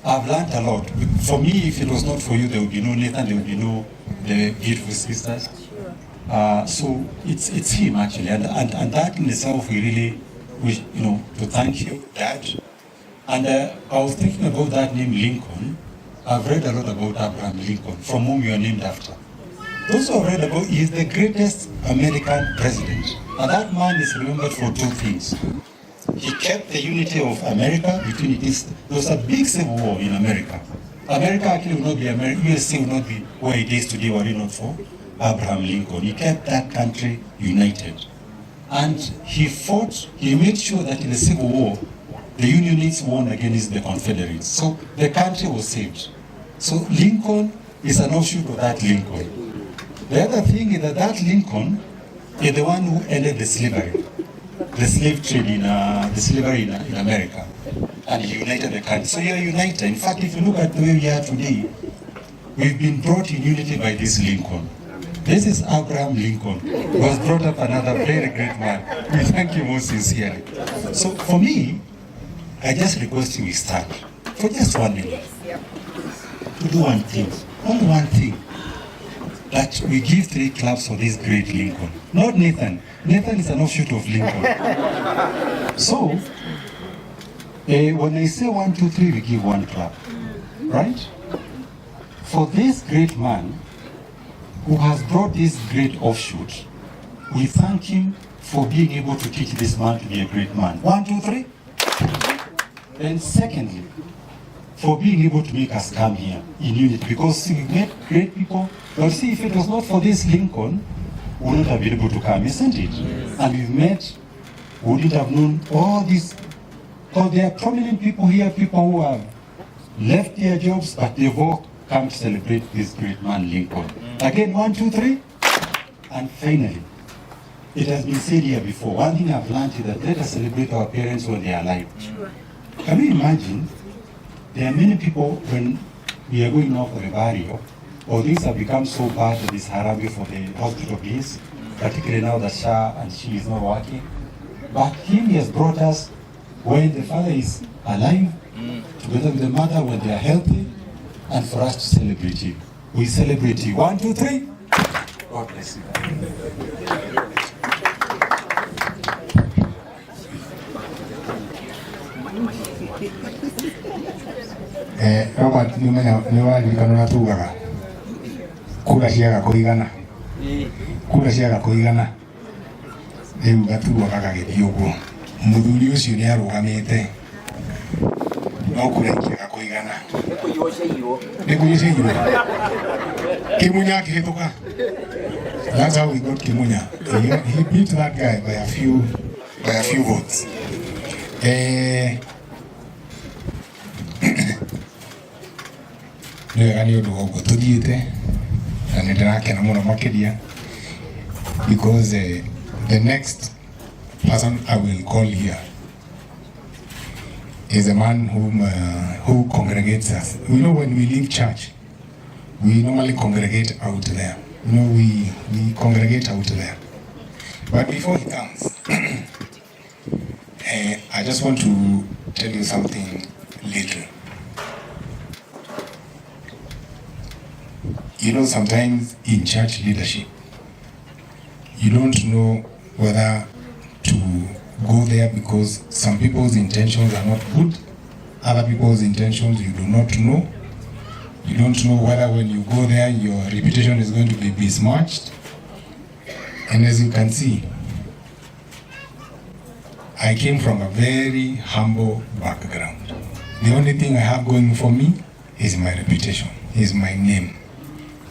I've learned a lot. For me, if it was not for you, there would be no Nathan, there would be no the beautiful sisters. So it's him actually, and that in itself we really wish to thank you, Dad. And I was thinking about that name Lincoln. I've read a lot about Abraham Lincoln, from whom you are named after. Those who have read about, he is the greatest American president. And that man is remembered for two things. He kept the unity of America between it. There was a big civil war in America. America actually would not be America, USA would not be where it is today were it not for Abraham Lincoln. He kept that country united. And he made sure that in the Civil War, the Unionists won against the Confederates. So the country was saved. So Lincoln is an offshoot of that Lincoln. The other thing is that Lincoln is the one who ended the slavery. The slave trade the slavery in America, and he united the country. So you are united. In fact, if you look at the way we are today, we've been brought in unity by this Lincoln. This is Abraham Lincoln, who has brought up another very great man. We thank you most sincerely. So for me, I just request you stand for just 1 minute to do one thing, only one thing. That we give 3 claps for this great Lincoln. Not Nathan. Nathan is an offshoot of Lincoln. So, when I say 1, 2, 3, we give 1 clap. Right? For this great man who has brought this great offshoot, we thank him for being able to teach this man to be a great man. 1, 2, 3. Then secondly, for being able to make us come here in unity, because we met great people. But see, if it was not for this Lincoln, we wouldn't have been able to come, isn't it? And we've met, we wouldn't have known all these, because there are prominent people here, people who have left their jobs, but they've all come to celebrate this great man, Lincoln. Again, 1, 2, 3. And finally, it has been said here before, one thing I've learned is that let us celebrate our parents when they are alive. Can you imagine? There are many people, when we are going now for the burial, or things have become so bad that this Harambee for the hospital bills, particularly now that Shah and she is not working. But him, he has brought us when the father is alive, together with the mother when they are healthy, and for us to celebrate him. We celebrate him. 1, 2, 3. God bless you. Robert nĩ waririkana ũrĩa tugaga kura ciaga kũigana rĩu gatuaga gagĩthiĩ ũguo. Mũthuri ũcio nĩ arũgamĩte no kura ingĩaga kũigana nĩ kũnyicĩirwo Kĩmunya akĩhĩtũka. That's how we got Kimunya. He beat that guy by a few votes. Nĩ ũndũ wa ũguo tũthiĩte na nĩ ndĩrakena mũno makĩria because the next person I will call here is a man who congregates us. We know when we leave church, we normally congregate out there. You know, we congregate out there. But before he comes, I just want to tell you something little. You know, sometimes in church leadership, you don't know whether to go there because some people's intentions are not good, other people's intentions you do not know. You don't know whether when you go there your reputation is going to be besmirched. And as you can see, I came from a very humble background. The only thing I have going for me is my reputation, is my name.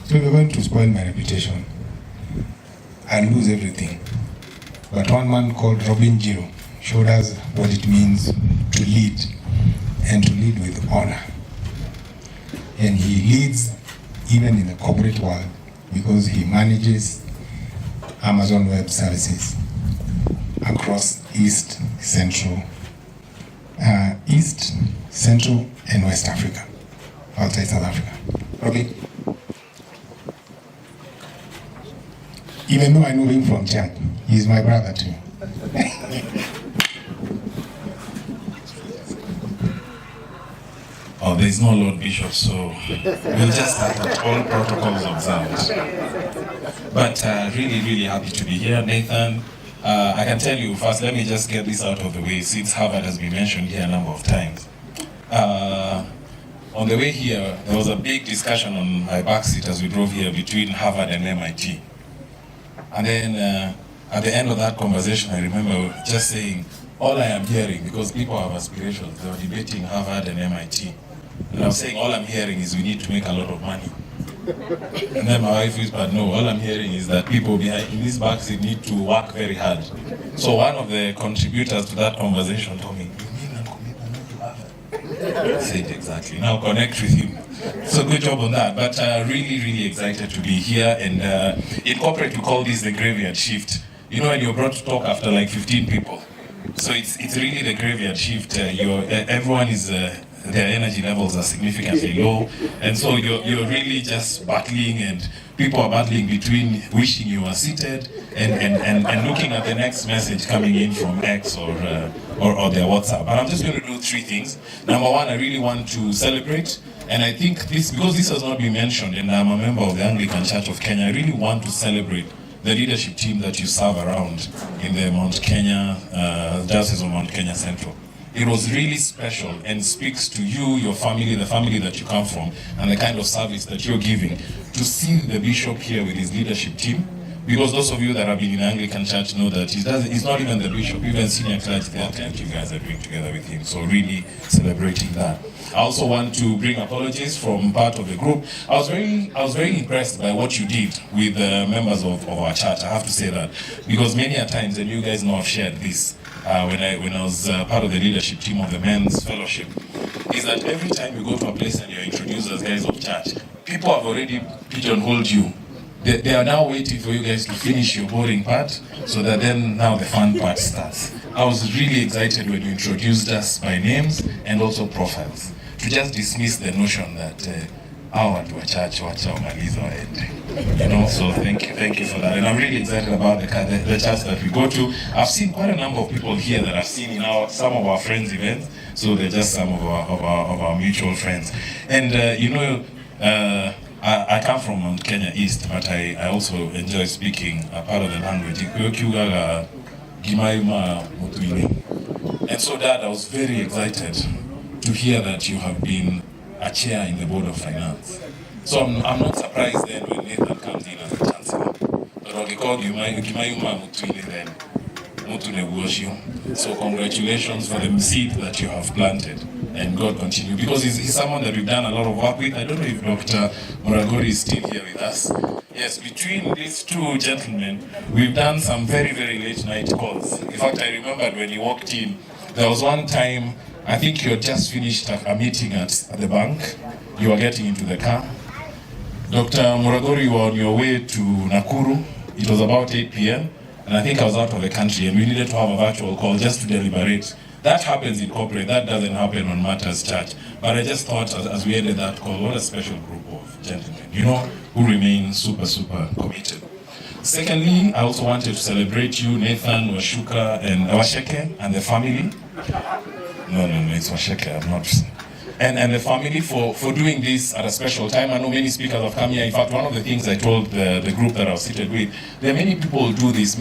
So if you're going to spoil my reputation, I'll lose everything. But one man called Robin Jiro showed us what it means to lead, and to lead with honor. And he leads even in the corporate world because he manages Amazon Web Services across East, Central, and West Africa, outside South Africa. Robin? Even though I know him from Chad, he's my brother too. Oh, there's no Lord Bishop, so we'll just start at all protocols observed. But really, really happy to be here, Nathan. I can tell you first, let me just get this out of the way, since Harvard has been mentioned here a number of times. On the way here, there was a big discussion on my backseat as we drove here between Harvard and MIT. And then at the end of that conversation, I remember just saying, all I am hearing, because people have aspirations, they were debating Harvard and MIT. And I was saying, all I'm hearing is we need to make a lot of money. And then my wife whispered, no, all I'm hearing is that people behind in this backseat need to work very hard. So one of the contributors to that conversation told me, you mean Uncle Nathan went to Harvard? I said, exactly. Now connect with him. So good job on that. But really, really excited to be here. And in corporate, we call this the graveyard shift. You know, when you're brought to talk after like 15 people. So it's really the graveyard shift. Everyone is, their energy levels are significantly low. And so you're really just battling, and people are battling between wishing you were seated and looking at the next message coming in from X or their WhatsApp. And I'm just going to do 3 things. Number one, I really want to celebrate. And I think this, because this has not been mentioned, and I'm a member of the Anglican Church of Kenya, I really want to celebrate the leadership team that you serve around in the Mount Kenya, Diocese of Mount Kenya Central. It was really special and speaks to you, your family, the family that you come from, and the kind of service that you're giving. To see the bishop here with his leadership team Because those of you that have been in the Anglican Church know that he's not even the bishop, even senior clergy, they attend you guys are doing together with him. So really celebrating that. I also want to bring apologies from part of the group. I was very impressed by what you did with the members of our church. I have to say that, because many a times, and you guys know I've shared this when I was part of the leadership team of the men's fellowship, is that every time you go to a place and you're introduced as guys of church, people have already pigeonholed you. They are now waiting for you guys to finish your boring part, so that then now the fun part starts. I was really excited when you introduced us by names and also profiles, to just dismiss the notion that our watu wa church wamaliza waende. You know, so thank you for that. And I'm really excited about the church that we go to. I've seen quite a number of people here that I've seen in some of our friends' events. So they're just some of our mutual friends. And you know, I come from Mount Kenya East, but I also enjoy speaking a part of the language. And so, Dad, I was very excited to hear that you have been a chair in the Board of Finance. So I'm not surprised then when Nathan comes in as a chancellor. But I'll call you then. So congratulations for the seed that you have planted, and God continue, because he's someone that we've done a lot of work with. I don't know if Dr. Muragori is still here with us. Yes, between these two gentlemen, we've done some very, very late night calls. In fact, I remembered when you walked in, there was one time, I think you had just finished a meeting at the bank. You were getting into the car. Dr. Muragori, you were on your way to Nakuru. It was about 8 p.m. And I think I was out of the country, and we needed to have a virtual call just to deliberate. That happens in corporate, that doesn't happen on Matters Church. But I just thought, as we ended that call, what a special group of gentlemen, you know, who remain super, super committed. Secondly, I also wanted to celebrate you, Nathan, Washuka, and Washeke, and the family. No, it's Washeke, I'm not. And the family for doing this at a special time. I know many speakers have come here. In fact, one of the things I told the group that I was seated with, there are many people who do this.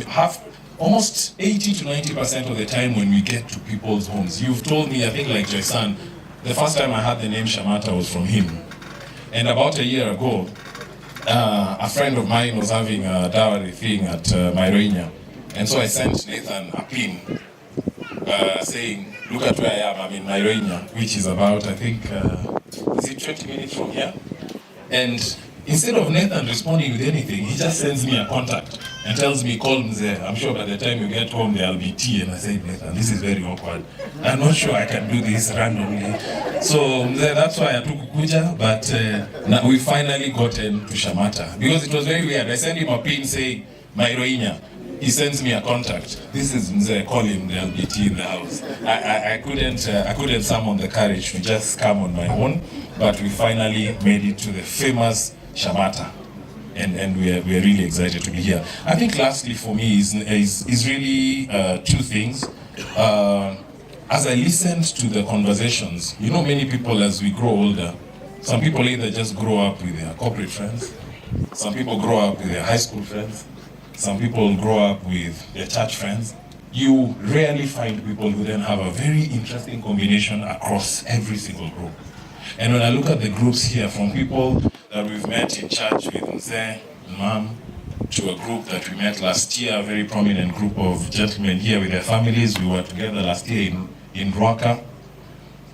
Almost 80 to 90% of the time when we get to people's homes. You've told me, I think like Jason, the first time I heard the name Shamata was from him. And about a year ago, a friend of mine was having a dowry thing at Mairoinya. And so I sent Nathan a pin saying, look at where I am, I'm in Mairoinya, which is about, I think, is it 20 minutes from here? And instead of Nathan responding with anything, he just sends me a contact and tells me, call Mzee. I'm sure by the time you get home, there'll be tea. And I said, Nathan, this is very awkward. I'm not sure I can do this randomly. So Mzee, that's why I took Kuja, but now we finally gotten to Shamata. Because it was very weird. I sent him a pin saying, Mairoinya. He sends me a contact. This is Mzee, call him, there'll be tea in the house. I couldn't summon the courage to just come on my own, but we finally made it to the famous Shamata. And we are really excited to be here. I think lastly for me is really two things. As I listened to the conversations, you know, many people as we grow older, some people either just grow up with their corporate friends, some people grow up with their high school friends, some people grow up with their church friends. You rarely find people who then have a very interesting combination across every single group. And when I look at the groups here, from people that we've met in church with Mzee, Mom, to a group that we met last year, a very prominent group of gentlemen here with their families. We were together last year in Rwaka.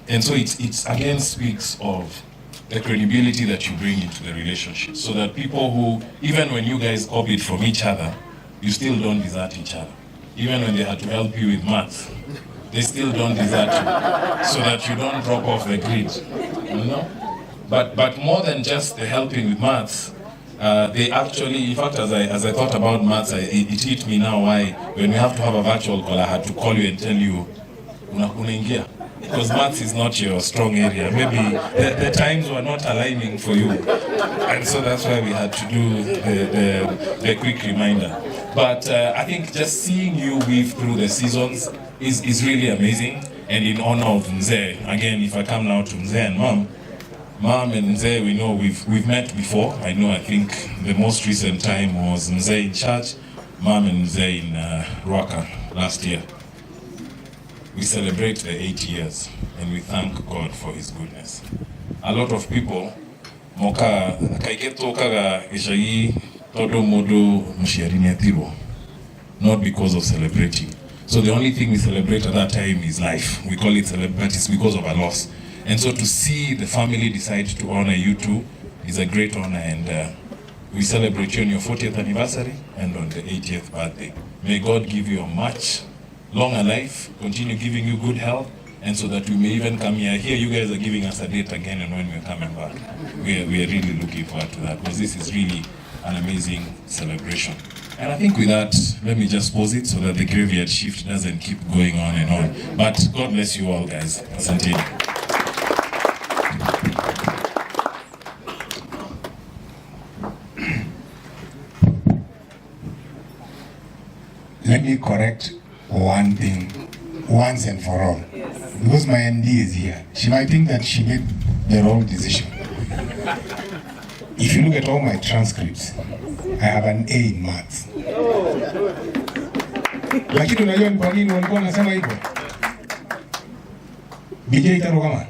And so it again speaks of the credibility that you bring into the relationship, so that people who, even when you guys copied from each other, you still don't desert each other. Even when they had to help you with maths, they still don't desert you, so that you don't drop off the grid, you know? But more than just the helping with maths, they actually, in fact, as I thought about maths, it hit me now why, when we have to have a virtual call, I had to call you and tell you, unaingia. Because maths is not your strong area. Maybe the times were not aligning for you. And so that's why we had to do the quick reminder. But I think just seeing you weave through the seasons is really amazing. And in honor of Mzee, again, if I come now to Mzee and Mom and Mzee, we know we've met before. I think the most recent time was Mzee in church, Mom and Mzee in Rwaka last year. We celebrate the 8 years and we thank God for His goodness. A lot of people, moka kaiketo kaga gishagi todo modo mshiari ni atirwo, not because of celebrating. So the only thing we celebrate at that time is life. We call it but it's because of a loss. And so to see the family decide to honor you too is a great honor, and we celebrate you on your 40th anniversary and on the 80th birthday. May God give you a much longer life, continue giving you good health, and so that we may even come here. Here you guys are giving us a date again and when we're coming back. We are really looking forward to that, because this is really an amazing celebration. And I think with that, let me just pause it so that the graveyard shift doesn't keep going on and on. But God bless you all, guys. Asante. Let me correct one thing once and for all. Because my MD is here. She might think that she made the wrong decision. If you look at all my transcripts, I have an A in maths. Lakini unajua ni kwa nini walikuwa wanasema hivyo? BJ Tarugama.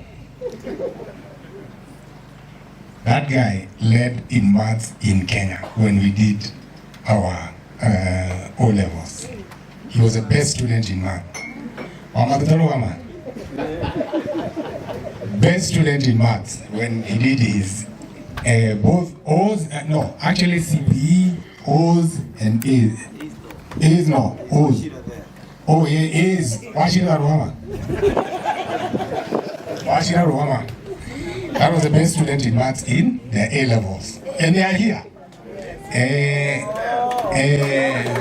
That guy led in maths in Kenya when we did our O levels. He was the best student in math. Tarugama. Best student in maths when he did his both O's, no, actually CPE, O's and A's. A's, no, O's. Oh, yeah, A's. Washira Ruhama. Washira Ruhama. That was the best student in maths in the A levels. And they are here.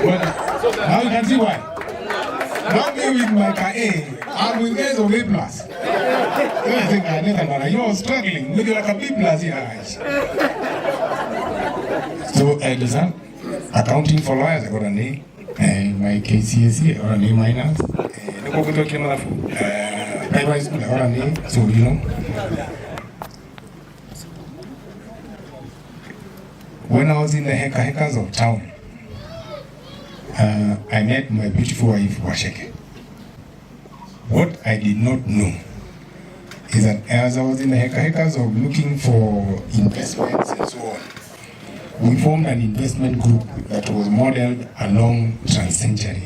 Well, now you can see why. Not me with my A, I'm with A's of A plus. I think you're struggling with like a B plus here. So, listen, accounting for lawyers, I got an A. And my KCSE, I got an A minus. Private school, I got an A. So, you know. When I was in the hekas of town, I met my beautiful wife, Washeke. What I did not know is that as I was in the hekas of looking for investments and so on, we formed an investment group that was modeled along Trans-Century.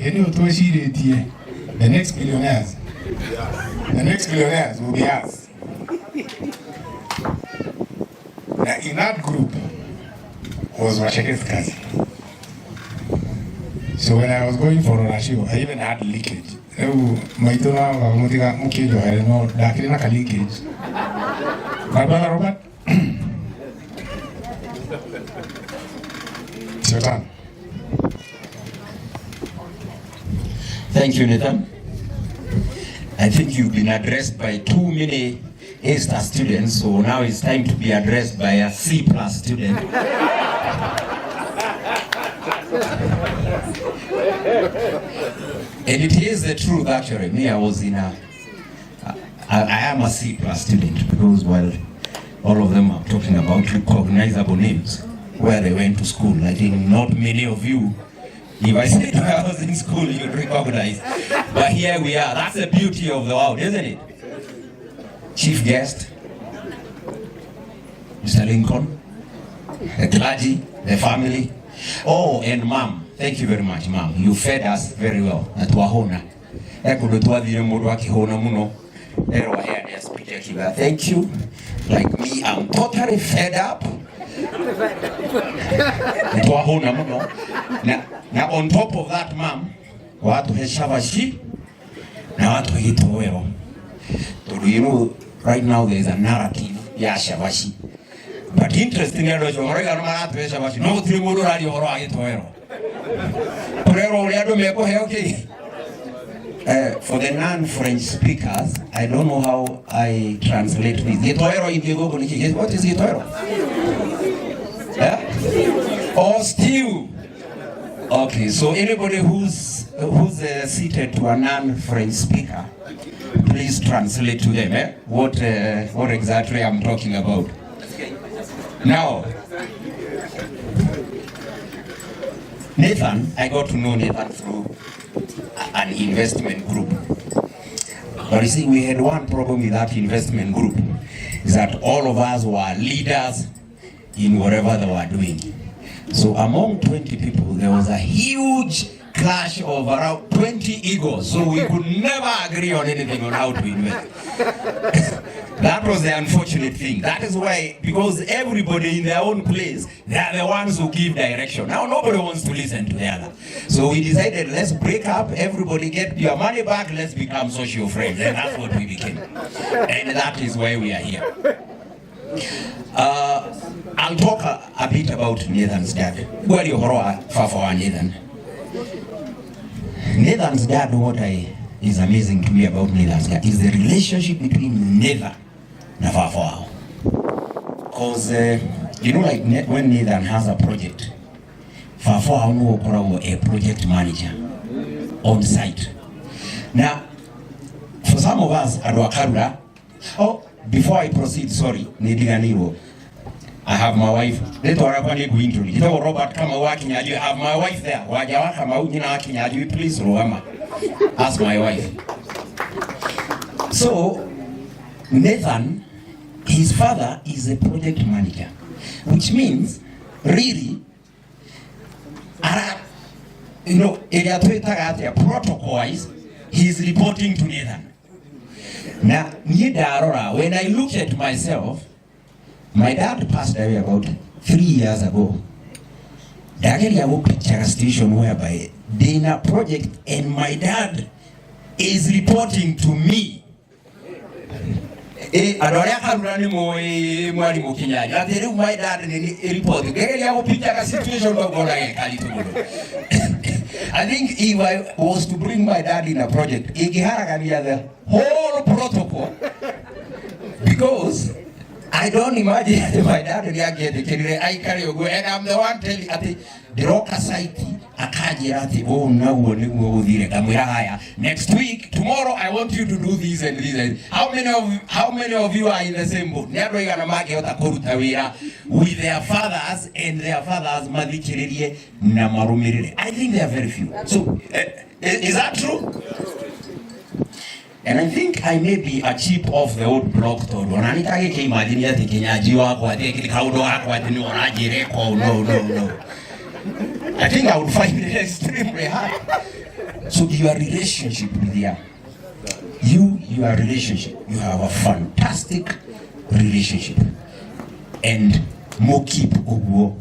The next billionaires will be us. Now in that group was Washeke's cousin. So when I was going for Rashio, I even had leakage. My daughter, I don't know, that leakage. My brother Robert. It's your turn. Thank you, Nathan. I think you've been addressed by too many A-star students, so now it's time to be addressed by a C+ student. And it is the truth, actually. Me, I was in I am a C+ student, because, well, all of them are talking about recognizable names where they went to school. I think not many of you, if I said I was in school, you'd recognize. But here we are. That's the beauty of the world, isn't it? Chief guest, Mr. Lincoln, the clergy, the family. Oh, and Mom. Thank you very much, Mom. You fed us very well. Thank you. Like me, I'm totally fed up. Now on top of that, Mom, watu heshavashi na watu hitowero. You know, right now there is a narrative ya shavashi. But interestingly, no for the non-French speakers, I don't know how I translate this. What is Gitoero? Or stew. Okay, so anybody who's seated to a non-French speaker, please translate to them what exactly I'm talking about. Now, Nathan, I got to know Nathan through an investment group. But you see, we had one problem with that investment group, is that all of us were leaders in whatever they were doing. So among 20 people, there was a huge clash of around 20 egos. So we could never agree on anything on how to invest. That was the unfortunate thing. That is why, because everybody in their own place, they are the ones who give direction. Now nobody wants to listen to the other. So we decided, let's break up, everybody get your money back, let's become social friends. And that's what we became. And that is why we are here. I'll talk a bit about Nathan's dad. Where you are for Nathan. Nathan's dad, what is amazing to me about Nathan's dad is the relationship between Nathan and Fafo. Because, you know, like when Nathan has a project, Fafo knows a project manager on site. Now, for some of us at Wakarura, before I proceed, sorry, I have my wife. Robert, come working. I have my wife there. Please, Roama. Ask my wife. So, Nathan, his father is a project manager, which means, really, you know, protocol-wise, he's reporting to Nathan. Now, when I look at myself, my dad passed away about 3 years ago. I worked at a station whereby they in a project and my dad is reporting to me. My dad I think if I was to bring my dad in a project, the whole protocol, because I don't imagine that my dad will get the I carry go, and I'm the one telling at the Rock Society, next week, tomorrow I want you to do this and this. How many of you are in the same boat? With their fathers and their fathers I think they are very few. So is that true? And I think I may be a chip of the old block to no. I think I would find it extremely hard. So your relationship with your relationship, you have a fantastic relationship. And Mokip Ogwo,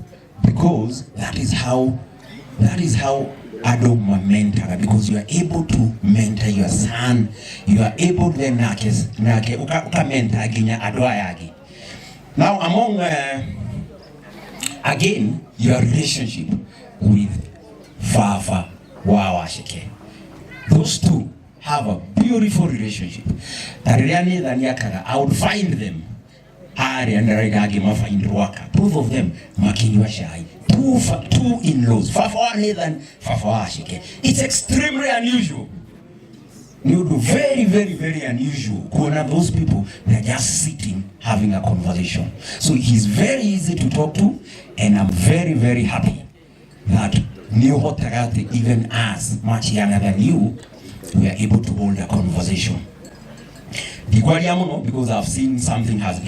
because that is how Adoma mentor, because you are able to mentor your son, you are able to mentor Adoayagi. Now among again your relationship with Fafa Wawashike. Those two have a beautiful relationship. I would find them. Both of them two in-laws. It's extremely unusual. Very, very, very unusual. Those people, they're just sitting having a conversation. So he's very easy to talk to, and I'm very, very happy that New Hotagate, even as much younger than you, we are able to hold a conversation. Because I've seen something has been